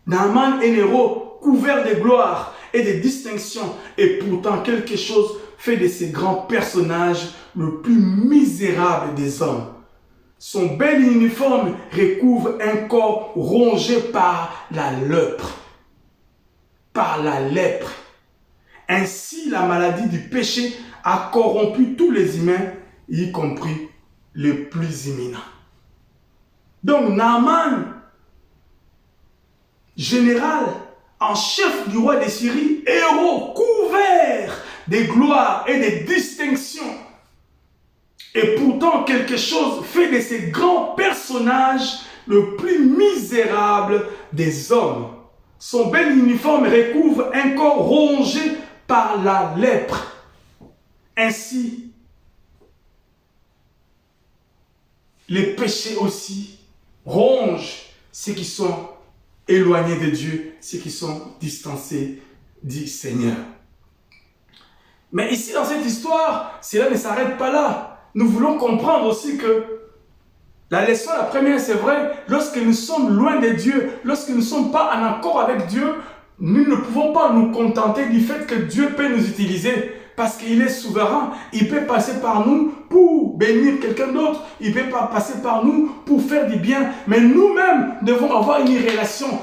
Naaman est un héros couvert de gloire et de distinction, et pourtant quelque chose fait de ces grands personnages le plus misérable des hommes. Son bel uniforme recouvre un corps rongé par la lèpre. Par la lèpre. Ainsi, la maladie du péché a corrompu tous les humains, y compris les plus éminents. Donc, Naaman, général en chef du roi de Syrie, héros couvert de gloire et de distinction, et pourtant quelque chose fait de ces grands personnages le plus misérable des hommes. Son bel uniforme recouvre un corps rongé par la lèpre. Ainsi, les péchés aussi rongent ceux qui sont éloignés de Dieu, ceux qui sont distancés du Seigneur. Mais ici, dans cette histoire, cela ne s'arrête pas là. Nous voulons comprendre aussi que la leçon, la première, c'est vrai, lorsque nous sommes loin de Dieu, lorsque nous ne sommes pas en accord avec Dieu, nous ne pouvons pas nous contenter du fait que Dieu peut nous utiliser parce qu'il est souverain. Il peut passer par nous pour bénir quelqu'un d'autre. Il peut pas passer par nous pour faire du bien. Mais nous-mêmes devons avoir une relation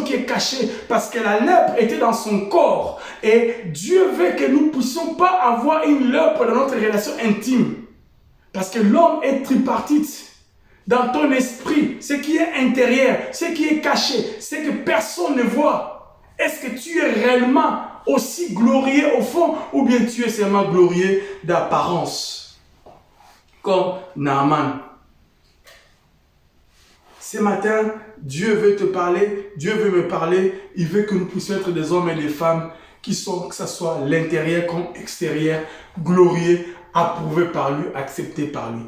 qui est cachée parce que la lèpre était dans son corps. Et Dieu veut que nous ne puissions pas avoir une lèpre dans notre relation intime. Parce que l'homme est tripartite. Dans ton esprit, ce qui est intérieur, ce qui est caché, ce que personne ne voit. Est-ce que tu es réellement aussi glorieux au fond ou bien tu es seulement glorieux d'apparence? Comme Naaman. Ce matin, Dieu veut te parler, Dieu veut me parler. Il veut que nous puissions être des hommes et des femmes qui sont, que ce soit l'intérieur comme extérieur, glorieux, approuvé par lui, accepté par lui.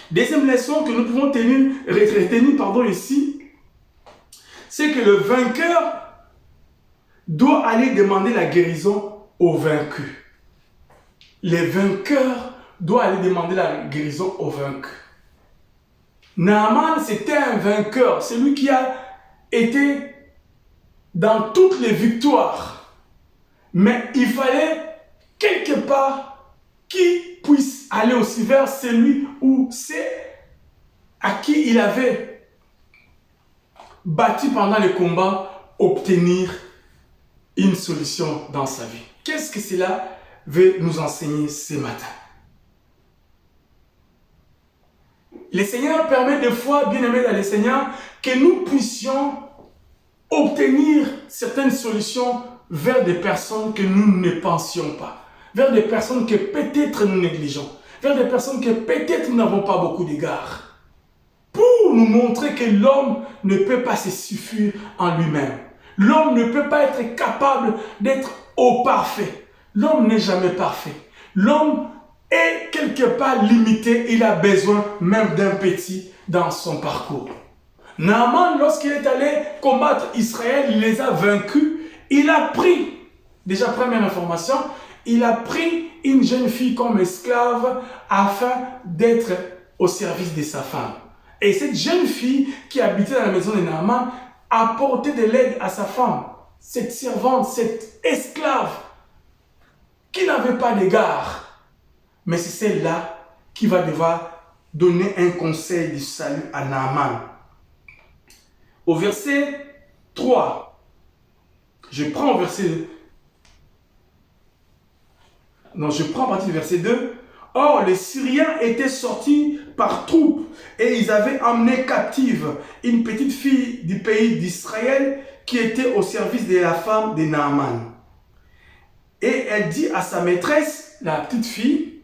Deuxième leçon que nous pouvons retenir ici, c'est que le vainqueur doit aller demander la guérison au vaincu. Le vainqueur doit aller demander la guérison au vaincu. Naaman, c'était un vainqueur, celui qui a été dans toutes les victoires. Mais il fallait quelque part qu'il puisse aller aussi vers celui ou c'est à qui il avait battu pendant le combat, obtenir une solution dans sa vie. Qu'est-ce que cela veut nous enseigner ce matin? Le Seigneur permet des fois, bien aimés dans le Seigneur, que nous puissions obtenir certaines solutions vers des personnes que nous ne pensions pas, vers des personnes que peut-être nous négligeons, vers des personnes que peut-être nous n'avons pas beaucoup d'égards, pour nous montrer que l'homme ne peut pas se suffire en lui-même. L'homme ne peut pas être capable d'être au parfait. L'homme n'est jamais parfait. L'homme est quelque part limité. Il a besoin même d'un petit dans son parcours. Naaman, lorsqu'il est allé combattre Israël, il les a vaincus. Il a pris, déjà première information, il a pris une jeune fille comme esclave afin d'être au service de sa femme. Et cette jeune fille qui habitait dans la maison de Naaman apportait de l'aide à sa femme. Cette servante, cette esclave qui n'avait pas d'égard. Mais c'est celle-là qui va devoir donner un conseil de salut à Naaman. Au verset 3, je prends à partir du verset 2. Or, les Syriens étaient sortis par troupes et ils avaient emmené captive une petite fille du pays d'Israël qui était au service de la femme de Naaman. Et elle dit à sa maîtresse, la petite fille,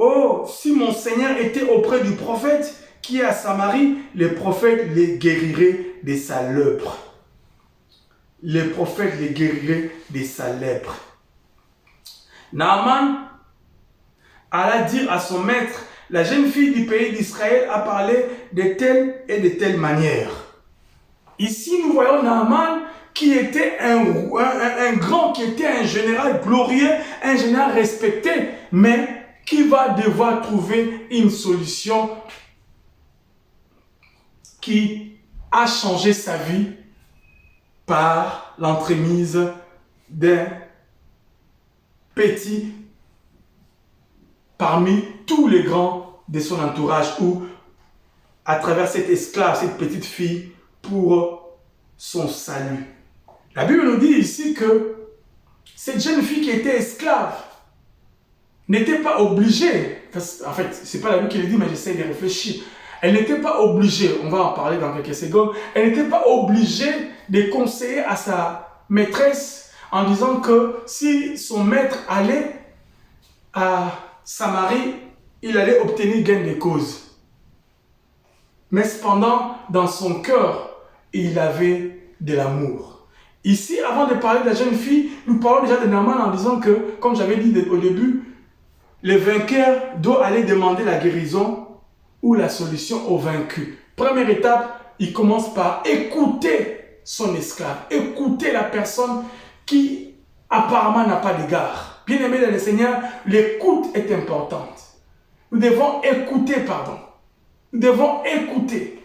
oh, si mon Seigneur était auprès du prophète qui est à Samarie, le prophète les guérirait de sa lèpre. Le prophète les guérirait de sa lèpre. Naaman alla dire à son maître, la jeune fille du pays d'Israël a parlé de telle et de telle manière. Ici, nous voyons Naaman qui était un grand, qui était un général glorieux, un général respecté, mais qui va devoir trouver une solution qui a changé sa vie par l'entremise d'un petit parmi tous les grands de son entourage ou à travers cette esclave, cette petite fille pour son salut. La Bible nous dit ici que cette jeune fille qui était esclave n'était pas obligée, en fait, c'est pas la Bible qui le dit, mais j'essaie de réfléchir. Elle n'était pas obligée, on va en parler dans quelques secondes, elle n'était pas obligée de conseiller à sa maîtresse en disant que si son maître allait à Samarie, il allait obtenir gain de cause. Mais cependant, dans son cœur, il avait de l'amour. Ici, avant de parler de la jeune fille, nous parlons déjà de Naaman en disant que, comme j'avais dit au début, le vainqueur doit aller demander la guérison ou la solution au vaincu. Première étape, il commence par écouter son esclave, écouter la personne qui apparemment n'a pas d'égard. Bien aimé dans le Seigneur, l'écoute est importante. Nous devons écouter, pardon. Nous devons écouter.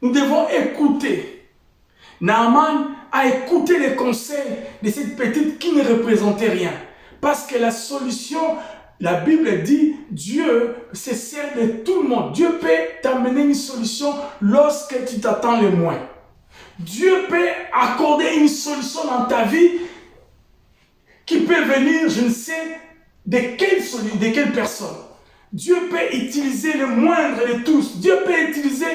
Nous devons écouter. Naaman a écouté les conseils de cette petite qui ne représentait rien. Parce que la solution, la Bible dit, Dieu se sert de tout le monde. Dieu peut t'amener une solution lorsque tu t'attends le moins. Dieu peut accorder une solution dans ta vie qui peut venir, je ne sais, de quelle personne. Dieu peut utiliser le moindre de tous. Dieu peut utiliser,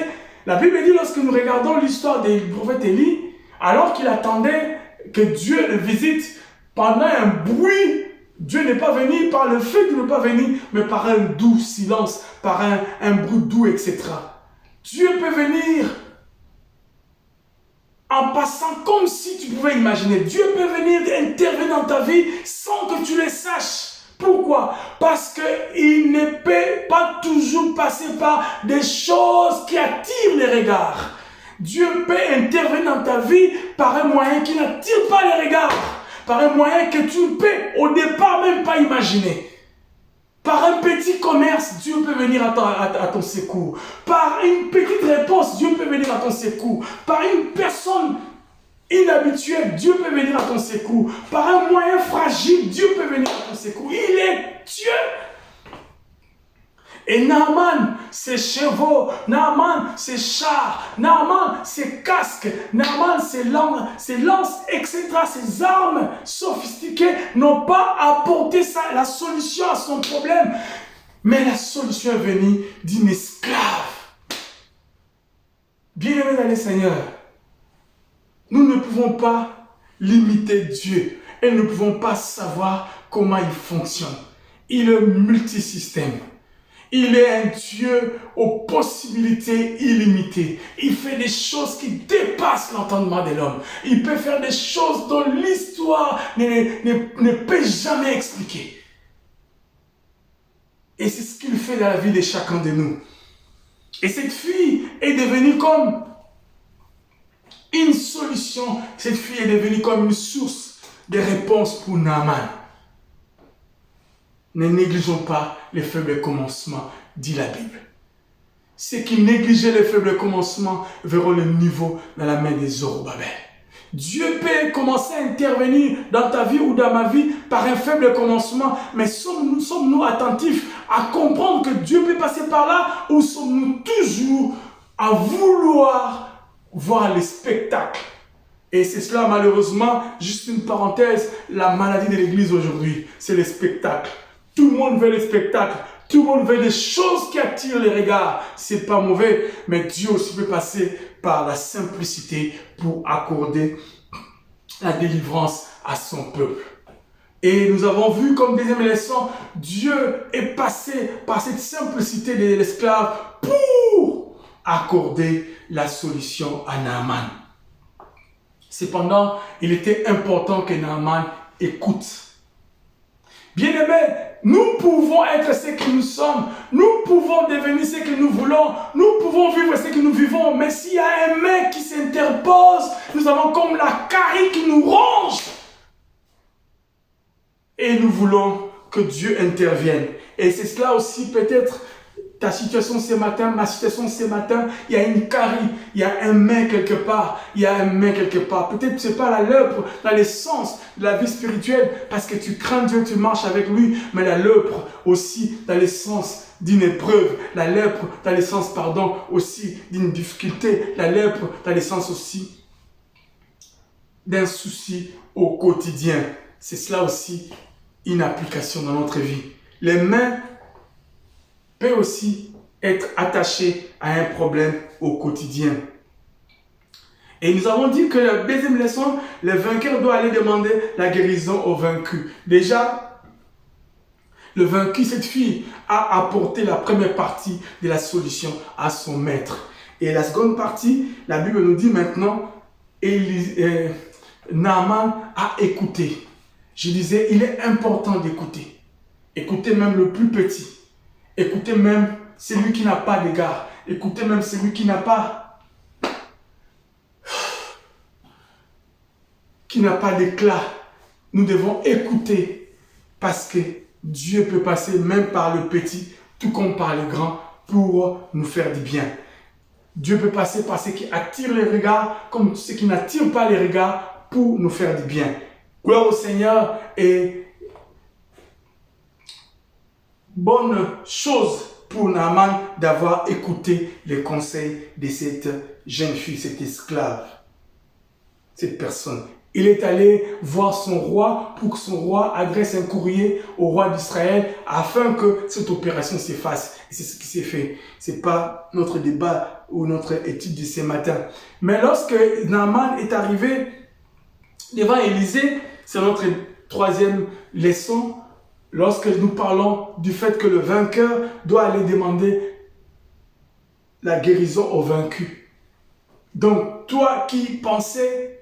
la Bible dit lorsque nous regardons l'histoire du prophète Élie, alors qu'il attendait que Dieu le visite, pendant un bruit, Dieu n'est pas venu par le fait qu'il n'est pas venu, mais par un doux silence, par un bruit doux, etc. Dieu peut venir en passant comme si tu pouvais imaginer. Dieu peut venir intervenir dans ta vie sans que tu le saches. Pourquoi? Parce qu'il ne peut pas toujours passer par des choses qui attirent les regards. Dieu peut intervenir dans ta vie par un moyen qui n'attire pas les regards. Par un moyen que tu ne peux au départ même pas imaginer. Par un petit commerce, Dieu peut venir à ton secours. Par une petite réponse, Dieu peut venir à ton secours. Par une personne inhabituelle, Dieu peut venir à ton secours. Par un moyen fragile, Dieu peut venir à ton secours. Il est Dieu. Et Naaman, ses chevaux, Naaman, ses chars, Naaman, ses casques, Naaman, ses lances, etc., ses armes sophistiquées n'ont pas apporté la solution à son problème. Mais la solution est venue d'une esclave. Bien-aimés dans le Seigneur, nous ne pouvons pas limiter Dieu et nous ne pouvons pas savoir comment il fonctionne. Il est multisystème. Il est un Dieu aux possibilités illimitées. Il fait des choses qui dépassent l'entendement de l'homme. Il peut faire des choses dont l'histoire ne peut jamais expliquer. Et c'est ce qu'il fait dans la vie de chacun de nous. Et cette fille est devenue comme une solution. Cette fille est devenue comme une source de réponse pour Naaman. Ne négligeons pas les faibles commencements, dit la Bible. Ceux qui négligeaient les faibles commencements verront le niveau dans la main des Zorobabel. Dieu peut commencer à intervenir dans ta vie ou dans ma vie par un faible commencement, mais sommes-nous attentifs à comprendre que Dieu peut passer par là ou sommes-nous toujours à vouloir voir les spectacles? Et c'est cela malheureusement, juste une parenthèse, la maladie de l'église aujourd'hui, c'est les spectacles. Tout le monde veut les spectacles. Tout le monde veut des choses qui attirent les regards. C'est pas mauvais, mais Dieu aussi peut passer par la simplicité pour accorder la délivrance à son peuple. Et nous avons vu comme deuxième leçon, Dieu est passé par cette simplicité de l'esclave pour accorder la solution à Naaman. Cependant, il était important que Naaman écoute. Bien-aimés, nous pouvons être ce que nous sommes, nous pouvons devenir ce que nous voulons, nous pouvons vivre ce que nous vivons, mais s'il y a un mec qui s'interpose, nous avons comme la carie qui nous ronge. Et nous voulons que Dieu intervienne. Et c'est cela aussi peut-être ta situation ce matin, ma situation ce matin, il y a une carie, il y a un main quelque part, il y a un main quelque part. Peut-être que ce n'est pas la lèpre dans l'essence de la vie spirituelle, parce que tu crains Dieu, tu marches avec lui, mais la lèpre aussi dans l'essence d'une épreuve, la lèpre dans l'essence, aussi d'une difficulté, la lèpre dans l'essence aussi d'un souci au quotidien. C'est cela aussi une application dans notre vie. Les mains peut aussi être attaché à un problème au quotidien. Et nous avons dit que la deuxième leçon, le vainqueur doit aller demander la guérison au vaincu. Déjà, le vaincu, cette fille, a apporté la première partie de la solution à son maître. Et la seconde partie, la Bible nous dit maintenant, Naaman a écouté. Je disais, il est important d'écouter. Écoutez même le plus petit. Écoutez même celui qui n'a pas d'égard. Écoutez même celui qui n'a pas d'éclat. Nous devons écouter parce que Dieu peut passer même par le petit, tout comme par le grand, pour nous faire du bien. Dieu peut passer par ce qui attire les regards, comme ce qui n'attire pas les regards, pour nous faire du bien. Gloire au Seigneur et bonne chose pour Naaman d'avoir écouté les conseils de cette jeune fille, cette esclave, cette personne. Il est allé voir son roi pour que son roi adresse un courrier au roi d'Israël afin que cette opération s'efface. Et c'est ce qui s'est fait. Ce n'est pas notre débat ou notre étude de ce matin. Mais lorsque Naaman est arrivé devant Élisée, c'est notre troisième leçon, lorsque nous parlons du fait que le vainqueur doit aller demander la guérison au vaincu. Donc, toi qui pensais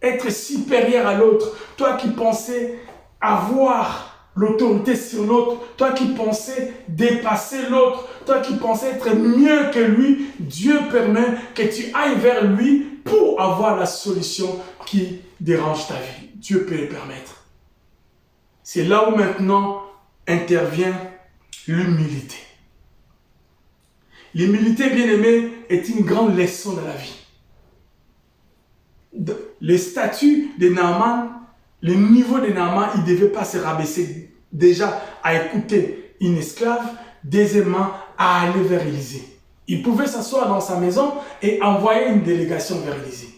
être supérieur à l'autre, toi qui pensais avoir l'autorité sur l'autre, toi qui pensais dépasser l'autre, toi qui pensais être mieux que lui, Dieu permet que tu ailles vers lui pour avoir la solution qui dérange ta vie. Dieu peut le permettre. C'est là où maintenant intervient l'humilité. L'humilité, bien aimé, est une grande leçon dans la vie. Le statut de Naaman, le niveau de Naaman, il ne devait pas se rabaisser déjà à écouter une esclave, deuxièmement à aller vers Élisée. Il pouvait s'asseoir dans sa maison et envoyer une délégation vers Élisée.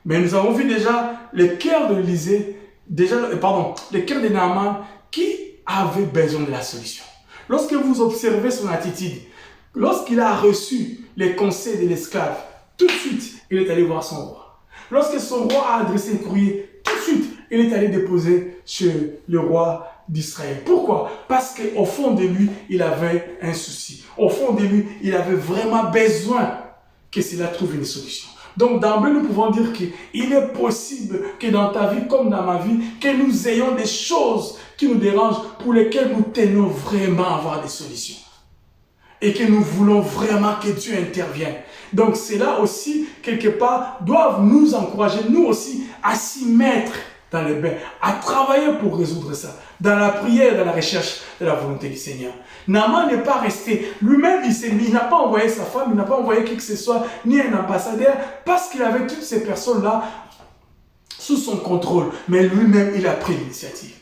Mais nous avons vu déjà le cœur de Élisée, le cœur de Naaman qui avait besoin de la solution. Lorsque vous observez son attitude, lorsqu'il a reçu les conseils de l'esclave, tout de suite, il est allé voir son roi. Lorsque son roi a adressé un courrier, tout de suite, il est allé déposer chez le roi d'Israël. Pourquoi? Parce qu'au fond de lui, il avait un souci. Au fond de lui, il avait vraiment besoin que cela trouve une solution. Donc d'emblée, nous pouvons dire qu'il est possible que dans ta vie comme dans ma vie, que nous ayons des choses qui nous dérangent, pour lesquelles nous tenons vraiment à avoir des solutions. Et que nous voulons vraiment que Dieu intervienne. Donc cela aussi, quelque part, doivent nous encourager, nous aussi, à s'y mettre dans le bain, à travailler pour résoudre ça, dans la prière, dans la recherche de la volonté du Seigneur. Naaman n'est pas resté, lui-même il n'a pas envoyé sa femme, il n'a pas envoyé qui que ce soit, ni un ambassadeur, parce qu'il avait toutes ces personnes-là sous son contrôle, mais lui-même il a pris l'initiative.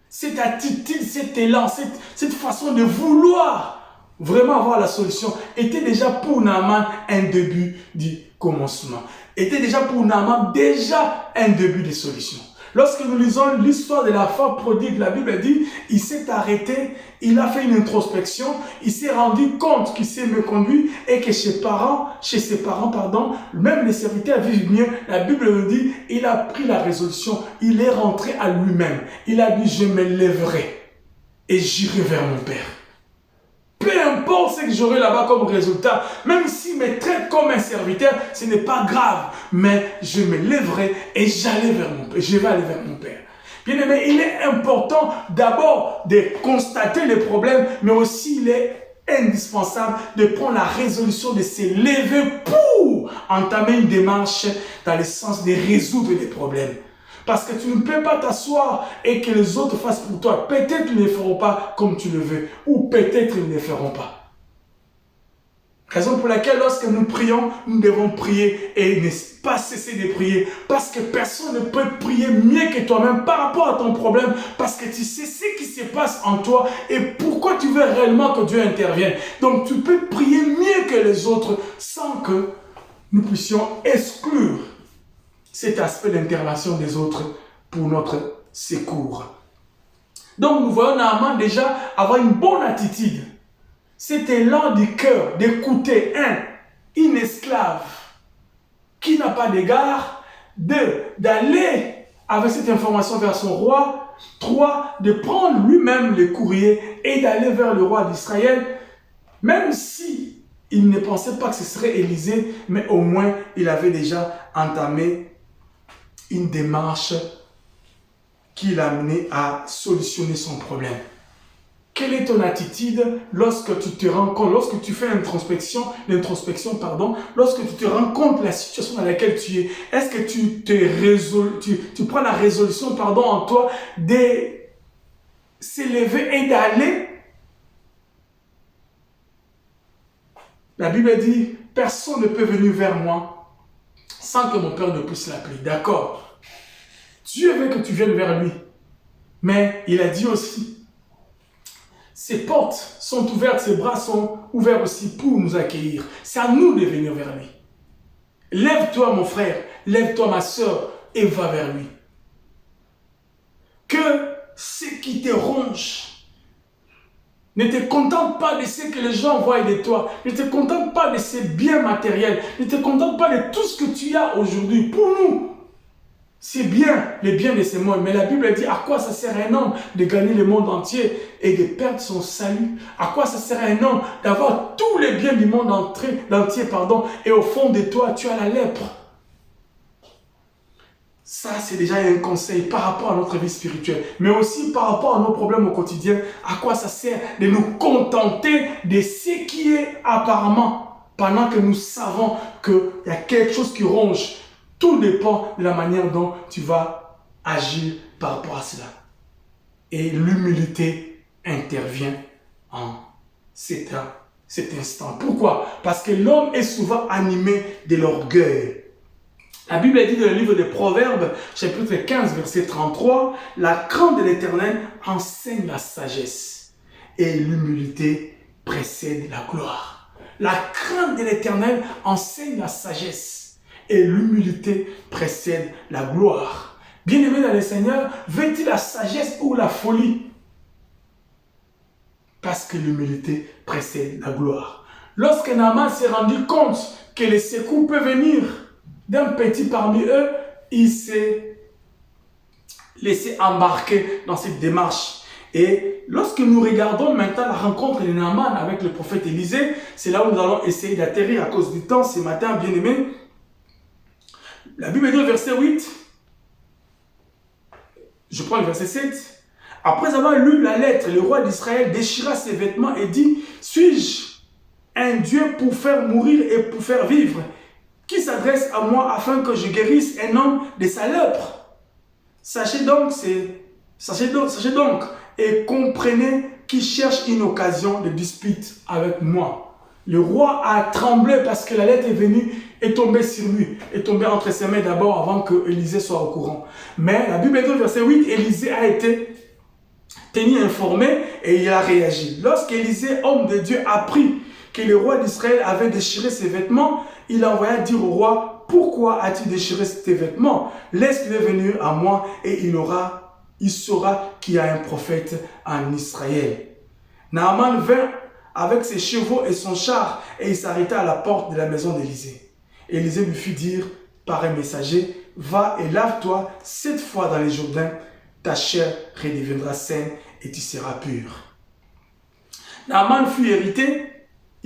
Cette attitude, cet élan, cette façon de vouloir vraiment avoir la solution était déjà pour Naaman un début du commencement. Était déjà pour Naaman déjà un début de solution. Lorsque nous lisons l'histoire de la femme prodigue, la Bible dit, il s'est arrêté, il a fait une introspection, il s'est rendu compte qu'il s'est méconduit et que chez ses parents, même les serviteurs vivent mieux. La Bible nous dit, il a pris la résolution, il est rentré à lui-même. Il a dit, je me lèverai et j'irai vers mon Père. Peu importe ce que j'aurai là-bas comme résultat, même s'il me traite comme un serviteur, ce n'est pas grave. Mais je me lèverai et je vais aller vers mon Père. Bien aimé, il est important d'abord de constater les problèmes, mais aussi il est indispensable de prendre la résolution de se lever pour entamer une démarche dans le sens de résoudre les problèmes. Parce que tu ne peux pas t'asseoir et que les autres fassent pour toi. Peut-être ils ne feront pas comme tu le veux. Ou peut-être ils ne le feront pas. Raison pour laquelle lorsque nous prions, nous devons prier et ne pas cesser de prier. Parce que personne ne peut prier mieux que toi-même par rapport à ton problème. Parce que tu sais ce qui se passe en toi et pourquoi tu veux réellement que Dieu intervienne. Donc tu peux prier mieux que les autres sans que nous puissions exclure cet aspect d'intervention des autres pour notre secours. Donc nous voyons Naaman déjà avoir une bonne attitude. Cet élan du cœur d'écouter, une esclave qui n'a pas d'égard, d'aller avec cette information vers son roi, 3, de prendre lui-même le courrier et d'aller vers le roi d'Israël, même si il ne pensait pas que ce serait Élisée, mais au moins il avait déjà entamé une démarche qui l'a amené à solutionner son problème. Quelle est ton attitude lorsque tu te rends compte, lorsque tu fais l'introspection, lorsque tu te rends compte de la situation dans laquelle tu es? Est-ce que tu prends la résolution en toi de s'élever et d'aller? La Bible dit, personne ne peut venir vers moi sans que mon Père ne puisse l'appeler. D'accord. Dieu veut que tu viennes vers lui. Mais il a dit aussi, ses portes sont ouvertes, ses bras sont ouverts aussi pour nous accueillir. C'est à nous de venir vers lui. Lève-toi mon frère, lève-toi ma soeur et va vers lui. Que ce qui te ronge ne te contente pas de ce que les gens voient de toi. Ne te contente pas de ces biens matériels. Ne te contente pas de tout ce que tu as aujourd'hui. Pour nous, c'est bien les biens de ce monde. Mais la Bible dit à quoi ça sert à un homme de gagner le monde entier et de perdre son salut? À quoi ça sert à un homme d'avoir tous les biens du monde entier, et au fond de toi, tu as la lèpre? Ça, c'est déjà un conseil par rapport à notre vie spirituelle, mais aussi par rapport à nos problèmes au quotidien. À quoi ça sert de nous contenter de ce qui est apparemment, pendant que nous savons qu'il y a quelque chose qui ronge? Tout dépend de la manière dont tu vas agir par rapport à cela. Et l'humilité intervient en cet instant. Pourquoi? Parce que l'homme est souvent animé de l'orgueil. La Bible dit dans le livre des Proverbes, chapitre 15, verset 33, « La crainte de l'Éternel enseigne la sagesse et l'humilité précède la gloire. » La crainte de l'Éternel enseigne la sagesse et l'humilité précède la gloire. Bien-aimé dans le Seigneur, veux-tu la sagesse ou la folie? Parce que l'humilité précède la gloire. Lorsque Naaman s'est rendu compte que les secours peuvent venir d'un petit parmi eux, il s'est laissé embarquer dans cette démarche. Et lorsque nous regardons maintenant la rencontre de Naaman avec le prophète Élisée, c'est là où nous allons essayer d'atterrir à cause du temps ce matin, bien aimé. La Bible dit au verset 8, je prends le verset 7. Après avoir lu la lettre, le roi d'Israël déchira ses vêtements et dit, suis-je un Dieu pour faire mourir et pour faire vivre, qui s'adresse à moi afin que je guérisse un homme de sa lèpre? Sachez donc et comprenez qui cherche une occasion de dispute avec moi. Le roi a tremblé parce que la lettre est venue et tombée sur lui, est tombée entre ses mains d'abord avant que Élisée soit au courant. Mais la Bible dit au verset 8, Élisée a été tenu informé et il a réagi. Lorsqu'Élisée, homme de Dieu, apprit que le roi d'Israël avait déchiré ses vêtements, il envoya dire au roi, pourquoi as-tu déchiré tes vêtements? Laisse-le venir à moi et il saura qu'il y a un prophète en Israël. Naaman vint avec ses chevaux et son char et il s'arrêta à la porte de la maison d'Élisée. Élisée lui fit dire par un messager, va et lave-toi 7 fois dans les Jourdains, ta chair redeviendra saine et tu seras pur. Naaman fut irrité,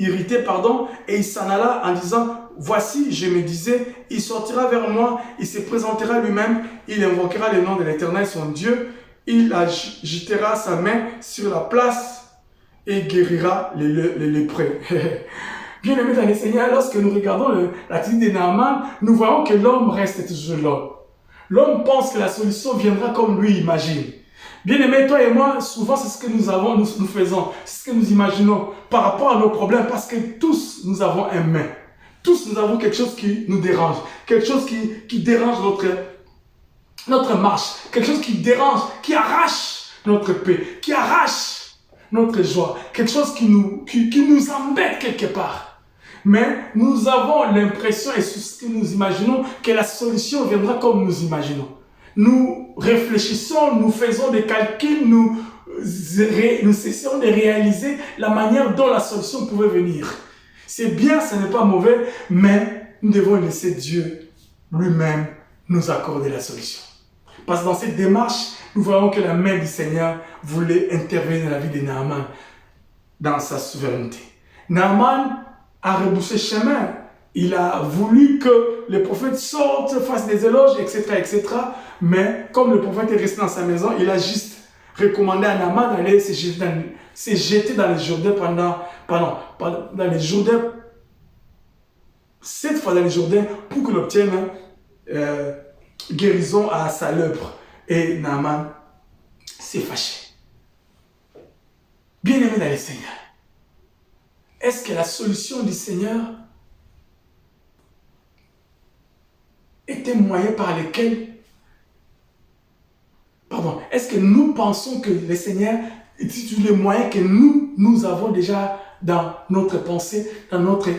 et il s'en alla en disant, voici, je me disais, il sortira vers moi, il se présentera lui-même, il invoquera le nom de l'Éternel, son Dieu, il agitera sa main sur la place et guérira les lépreux. Bien-aimés dans le Seigneur, lorsque nous regardons l'attitude de Naaman, nous voyons que l'homme reste toujours l'homme. L'homme pense que la solution viendra comme lui imagine. Bien-aimés, toi et moi, souvent c'est ce que nous faisons, c'est ce que nous imaginons par rapport à nos problèmes, parce que tous nous avons un main. Tous nous avons quelque chose qui nous dérange, quelque chose qui dérange notre marche, quelque chose qui dérange, qui arrache notre paix, qui arrache notre joie, quelque chose qui nous embête quelque part. Mais nous avons l'impression, et c'est ce que nous imaginons, que la solution viendra comme nous imaginons. Nous réfléchissons, nous faisons des calculs, nous essayons de réaliser la manière dont la solution pouvait venir. C'est bien, ce n'est pas mauvais, mais nous devons laisser Dieu lui-même nous accorder la solution. Parce que dans cette démarche, nous voyons que la main du Seigneur voulait intervenir dans la vie de Naaman, dans sa souveraineté. Naaman a rebroussé chemin. Il a voulu que le prophète sorte, fasse des éloges, etc., etc. Mais comme le prophète est resté dans sa maison, il a juste recommandé à Naaman d'aller se jeter dans les Jourdains dans les Jourdains, 7 fois dans les Jourdains, pour qu'il obtienne guérison à sa lèpre. Et Naaman s'est fâché. Bien-aimé dans le Seigneur, est-ce que la solution du Seigneur est un moyen par lequel... est-ce que nous pensons que le Seigneur utilise les moyens que nous avons déjà dans notre pensée, dans notre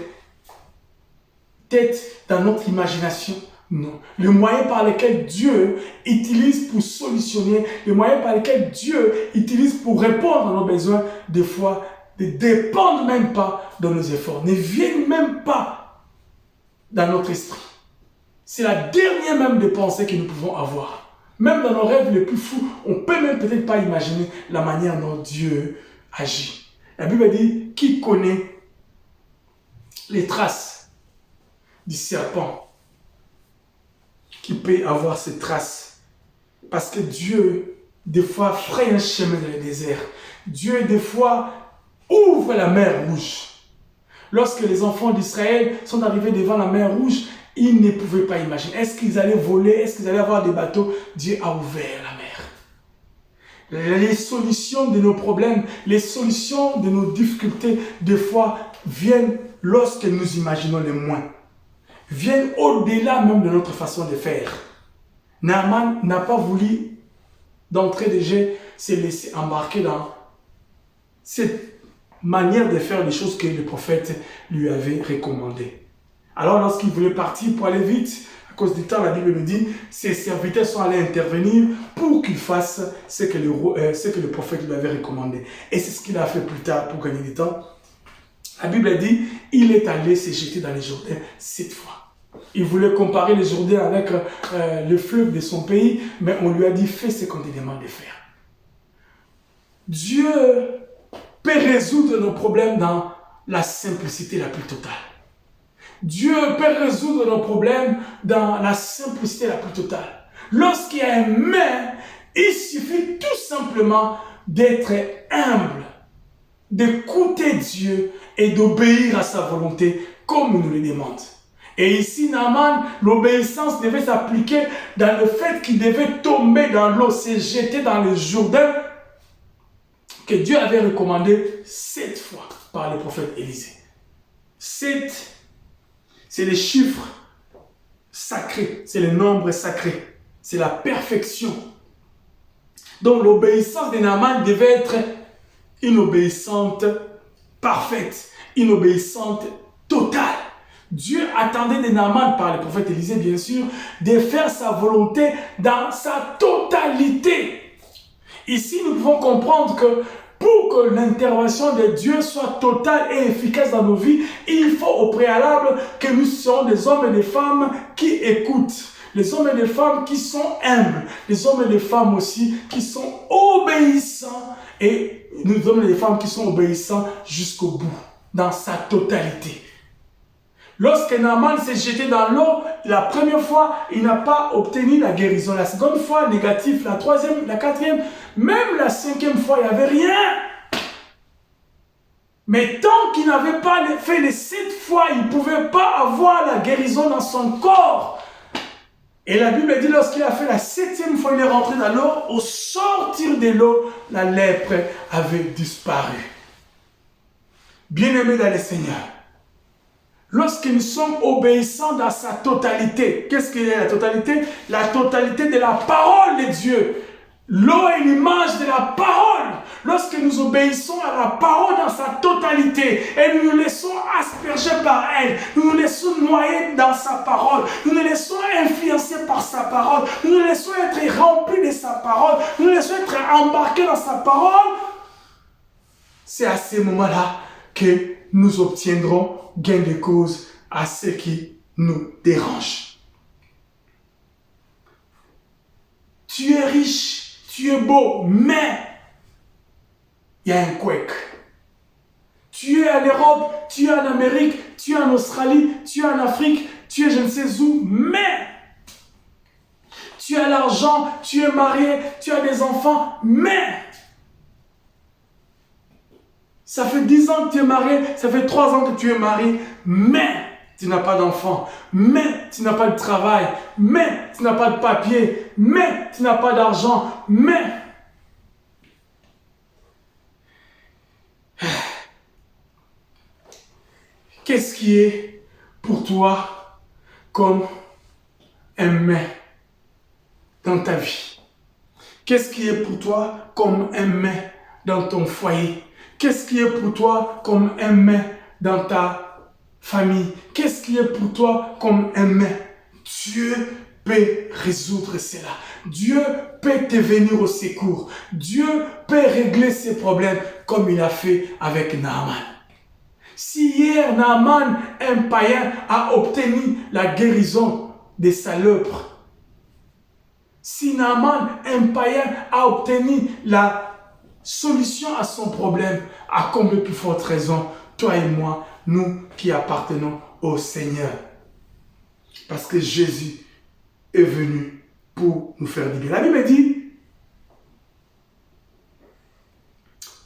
tête, dans notre imagination? Non. Le moyen par lequel Dieu utilise pour solutionner, le moyen par lequel Dieu utilise pour répondre à nos besoins, des fois, ne dépendent même pas de nos efforts, ne viennent même pas dans notre esprit. C'est la dernière même des pensées que nous pouvons avoir. Même dans nos rêves les plus fous, on ne peut même peut-être pas imaginer la manière dont Dieu agit. La Bible dit, qui connaît les traces du serpent, qui peut avoir ces traces? Parce que Dieu, des fois, fraye un chemin dans le désert. Dieu, des fois, ouvre la mer Rouge. Lorsque les enfants d'Israël sont arrivés devant la mer Rouge, ils ne pouvaient pas imaginer. Est-ce qu'ils allaient voler? Est-ce qu'ils allaient avoir des bateaux? Dieu a ouvert la mer. Les solutions de nos problèmes, les solutions de nos difficultés, des fois, viennent lorsque nous imaginons les moins. Viennent au-delà même de notre façon de faire. Naaman n'a pas voulu, d'entrée de jeu, se laisser embarquer dans cette manière de faire les choses que le prophète lui avait recommandées. Alors lorsqu'il voulait partir pour aller vite, à cause du temps, la Bible nous dit, ses serviteurs sont allés intervenir pour qu'il fasse ce que le prophète lui avait recommandé. Et c'est ce qu'il a fait plus tard pour gagner du temps. La Bible dit, il est allé se jeter dans les Jourdains 7 fois. Il voulait comparer les Jourdains avec le fleuve de son pays, mais on lui a dit, fais ce qu'on te demande de faire. Dieu peut résoudre nos problèmes dans la simplicité la plus totale. Dieu peut résoudre nos problèmes dans la simplicité la plus totale. Lorsqu'il y a un mais, il suffit tout simplement d'être humble, d'écouter Dieu et d'obéir à sa volonté comme il nous le demande. Et ici, Naaman, l'obéissance devait s'appliquer dans le fait qu'il devait tomber dans l'eau, se jeter dans le Jourdain que Dieu avait recommandé 7 fois par le prophète Élisée. 7, c'est les chiffres sacrés, c'est le nombre sacré, c'est la perfection. Donc l'obéissance de Naaman devait être une obéissante parfaite, une obéissante totale. Dieu attendait de Naaman, par le prophète Élisée bien sûr, de faire sa volonté dans sa totalité. Ici, nous pouvons comprendre que pour que l'intervention de Dieu soit totale et efficace dans nos vies, il faut au préalable que nous soyons des hommes et des femmes qui écoutent. Les hommes et les femmes qui sont humbles. Les hommes et les femmes aussi qui sont obéissants. Et nous hommes et les femmes qui sont obéissants jusqu'au bout, dans sa totalité. Lorsque Naaman s'est jeté dans l'eau, la première fois, il n'a pas obtenu la guérison. La seconde fois, négatif. La troisième, la quatrième, même la cinquième fois, il n'y avait rien. Mais tant qu'il n'avait pas fait les 7 fois, il ne pouvait pas avoir la guérison dans son corps. Et la Bible dit, lorsqu'il a fait la 7e fois, il est rentré dans l'eau. Au sortir de l'eau, la lèpre avait disparu. Bien-aimés dans le Seigneur, lorsque nous sommes obéissants dans sa totalité, qu'est-ce qu'est la totalité? La totalité de la parole de Dieu. L'eau est l'image de la parole. Lorsque nous obéissons à la parole dans sa totalité et nous nous laissons asperger par elle, nous nous laissons noyer dans sa parole, nous nous laissons influencer par sa parole, nous nous laissons être remplis de sa parole, nous nous laissons être embarqués dans sa parole, c'est à ce moment-là que nous obtiendrons gain de cause à ce qui nous dérange. Tu es riche, tu es beau, mais il y a un couac. Tu es en Europe, tu es en Amérique, tu es en Australie, tu es en Afrique, tu es je ne sais où, mais tu as l'argent, tu es marié, tu as des enfants, mais ça fait 10 ans que tu es marié, ça fait 3 ans que tu es marié, mais tu n'as pas d'enfant, mais tu n'as pas de travail, mais tu n'as pas de papier, mais tu n'as pas d'argent, mais... Qu'est-ce qui est pour toi comme un mais dans ta vie? Qu'est-ce qui est pour toi comme un mais dans ton foyer? Qu'est-ce qui est pour toi comme un mais dans ta famille? Qu'est-ce qui est pour toi comme un mais? Dieu peut résoudre cela. Dieu peut te venir au secours. Dieu peut régler ces problèmes comme il a fait avec Naaman. Si hier Naaman, un païen, a obtenu la guérison de sa lèpre, si Naaman, un païen, a obtenu la solution à son problème, à combien plus forte raison, toi et moi, nous qui appartenons au Seigneur. Parce que Jésus est venu pour nous faire du bien. La Bible dit,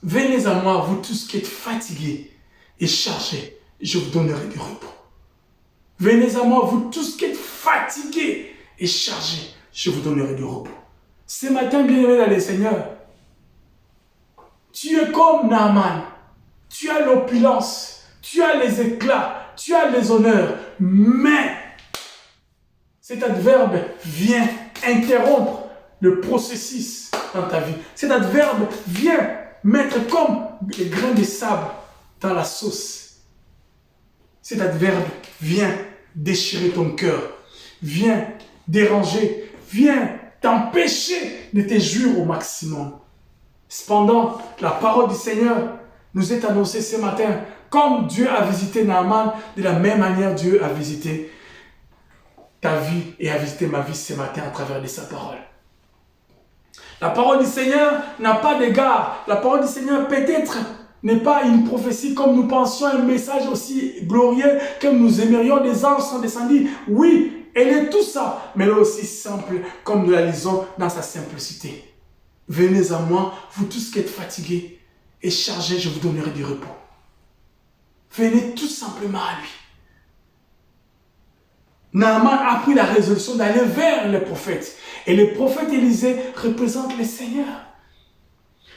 venez à moi, vous tous qui êtes fatigués et chargés, je vous donnerai du repos. Venez à moi, vous tous qui êtes fatigués et chargés, je vous donnerai du repos. Ce matin, bien-aimé dans le Seigneur, tu es comme Naaman. Tu as l'opulence, tu as les éclats, tu as les honneurs, mais cet adverbe vient interrompre le processus dans ta vie. Cet adverbe vient mettre comme les grains de sable dans la sauce. Cet adverbe vient déchirer ton cœur, vient déranger, vient t'empêcher de te jouir au maximum. Cependant, la parole du Seigneur nous est annoncée ce matin. Comme Dieu a visité Naaman, de la même manière Dieu a visité ta vie et a visité ma vie ce matin à travers de sa parole. La parole du Seigneur n'a pas d'égard. La parole du Seigneur peut-être n'est pas une prophétie comme nous pensions, un message aussi glorieux que nous aimerions, des anges sont descendus. Oui, elle est tout ça, mais elle est aussi simple comme nous la lisons dans sa simplicité. Venez à moi, vous tous qui êtes fatigués et chargés, je vous donnerai du repos. Venez tout simplement à lui. Naaman a pris la résolution d'aller vers le prophète. Et le prophète Élisée représente le Seigneur.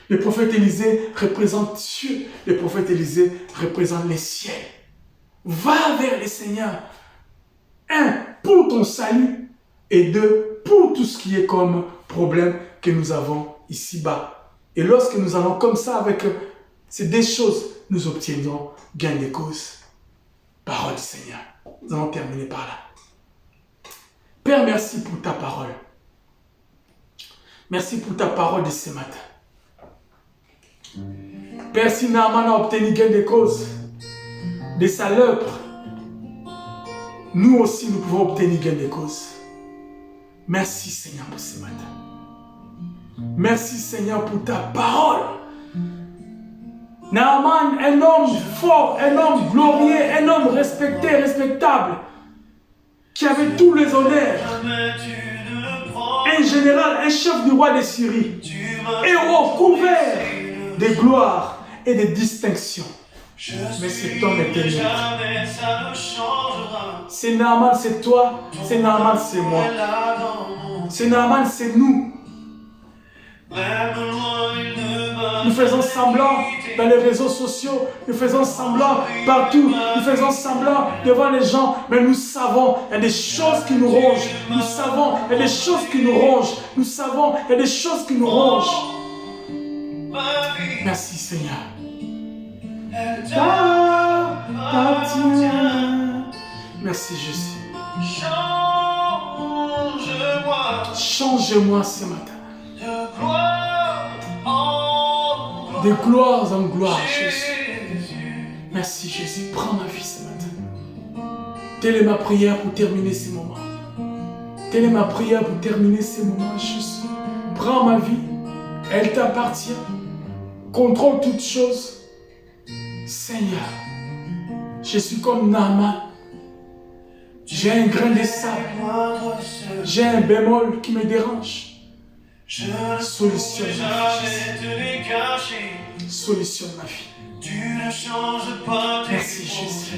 Le prophète Élisée représente Dieu. Le prophète Élisée représente les ciels. Va vers le Seigneur. 1, pour ton salut. Et 2, pour tout ce qui est comme problème que nous avons ici-bas. Et lorsque nous allons comme ça avec ces deux choses, nous obtiendrons gain de cause. parole du Seigneur. Nous allons terminer par là. Père, merci pour ta parole. Merci pour ta parole de ce matin. Père, si Naaman a obtenu gain de cause de sa lèpre, nous aussi nous pouvons obtenir gain de cause. Merci Seigneur pour ce matin. Merci Seigneur pour ta parole. Naaman, un homme fort, un homme glorieux, un homme respecté, respectable, qui avait tous les honneurs. Un général, un chef du roi de Syrie, héros couvert de gloire et de distinction. Mais cet homme était neutre. C'est Naaman, c'est toi. C'est Naaman, c'est moi. C'est Naaman, c'est nous. Nous faisons semblant dans les réseaux sociaux, nous faisons semblant partout, nous faisons semblant devant les gens, mais nous savons, il y a des choses qui nous rongent. Nous savons, il y a des choses qui nous rongent. Nous savons, il y a des choses qui nous rongent. Merci Seigneur. Merci Jésus. Change-moi ce matin. De gloire en gloire, Jésus. Merci Jésus. Prends ma vie ce matin. Telle est ma prière pour terminer ces moments. Telle est ma prière pour terminer ces moments, Jésus. Prends ma vie. Elle t'appartient. Contrôle toutes choses. Seigneur, je suis comme Naaman. J'ai un grain de sable. J'ai un bémol qui me dérange. Solutionne ma vie. Solutionne ma vie. Merci Jésus.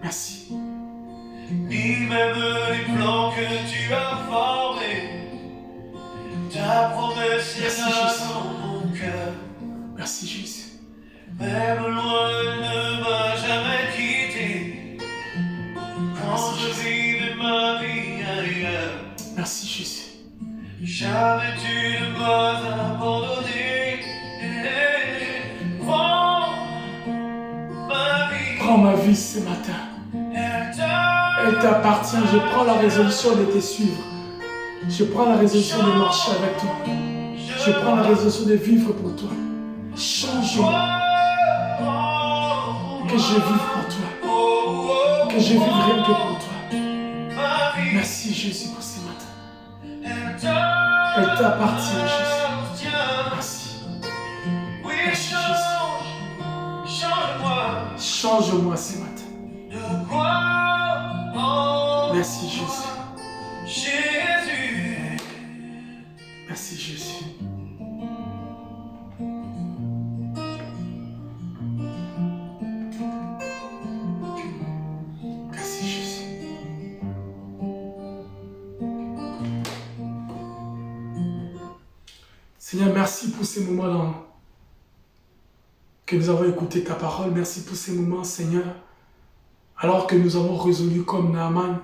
Merci. Ni même les plans que tu as formés. Ta promesse est là dans mon cœur. Merci Jésus. Même loin, elle ne m'a jamais quitté. Quand je vivais ma vie ailleurs. Merci Jésus. Jamais tu ne m'as abandonné. Prends ma vie. Prends ma vie ce matin. Elle t'appartient. Je prends la résolution de te suivre. Je prends la résolution de marcher avec toi. Je prends la résolution de vivre pour toi. Change-moi. Que je vive pour toi. Que je vive rien que pour toi. Merci Jésus pour ce matin. Elle t'appartient Jésus. Merci. Merci Jésus. Change-moi ce matin. Merci Jésus. Merci Jésus. Merci Jésus. Seigneur, merci pour ces moments-là que nous avons écouté ta parole. Merci pour ces moments, Seigneur, alors que nous avons résolu comme Naaman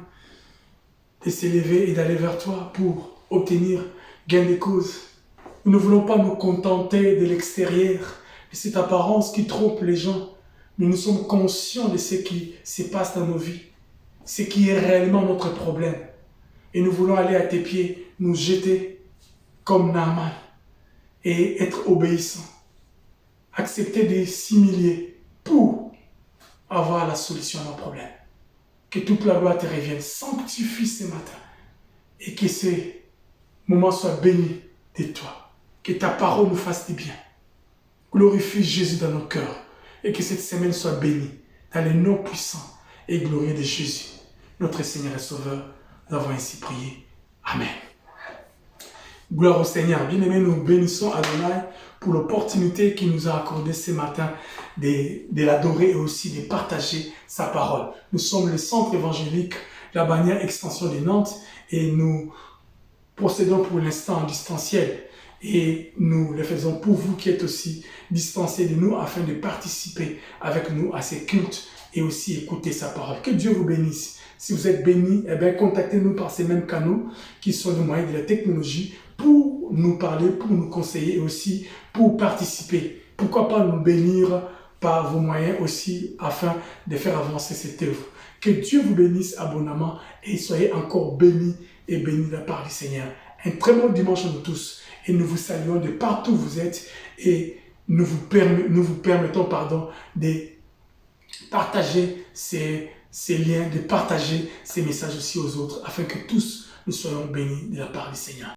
de s'élever et d'aller vers toi pour obtenir gain de cause. Nous ne voulons pas nous contenter de l'extérieur, de cette apparence qui trompe les gens. Mais nous sommes conscients de ce qui se passe dans nos vies, ce qui est réellement notre problème. Et nous voulons aller à tes pieds, nous jeter comme Naaman et être obéissants. Accepter de s'humilier pour avoir la solution à nos problèmes. Que toute la gloire te revienne. Sanctifie ce matin et que ces moments soient bénis de toi. Que ta parole nous fasse du bien. Glorifie Jésus dans nos cœurs et que cette semaine soit bénie dans le nom puissant et glorieux de Jésus, notre Seigneur et Sauveur. Nous avons ainsi prié. Amen. Gloire au Seigneur. Bien-aimés, nous bénissons Adonai pour l'opportunité qu'il nous a accordée ce matin de l'adorer et aussi de partager sa parole. Nous sommes le centre évangélique, la bannière extension de Nantes, et nous procédons pour l'instant en distanciel. Et nous le faisons pour vous qui êtes aussi distancés de nous afin de participer avec nous à ces cultes et aussi écouter sa parole. Que Dieu vous bénisse. Si vous êtes bénis, eh bien, contactez-nous par ces mêmes canaux qui sont les moyens de la technologie pour nous parler, pour nous conseiller et aussi pour participer. Pourquoi pas nous bénir par vos moyens aussi afin de faire avancer cette œuvre. Que Dieu vous bénisse abondamment et soyez encore bénis et bénis de la part du Seigneur. Un très bon dimanche à nous tous et nous vous saluons de partout où vous êtes et nous vous permettons de partager ces liens, de partager ces messages aussi aux autres afin que tous nous soyons bénis de la part du Seigneur.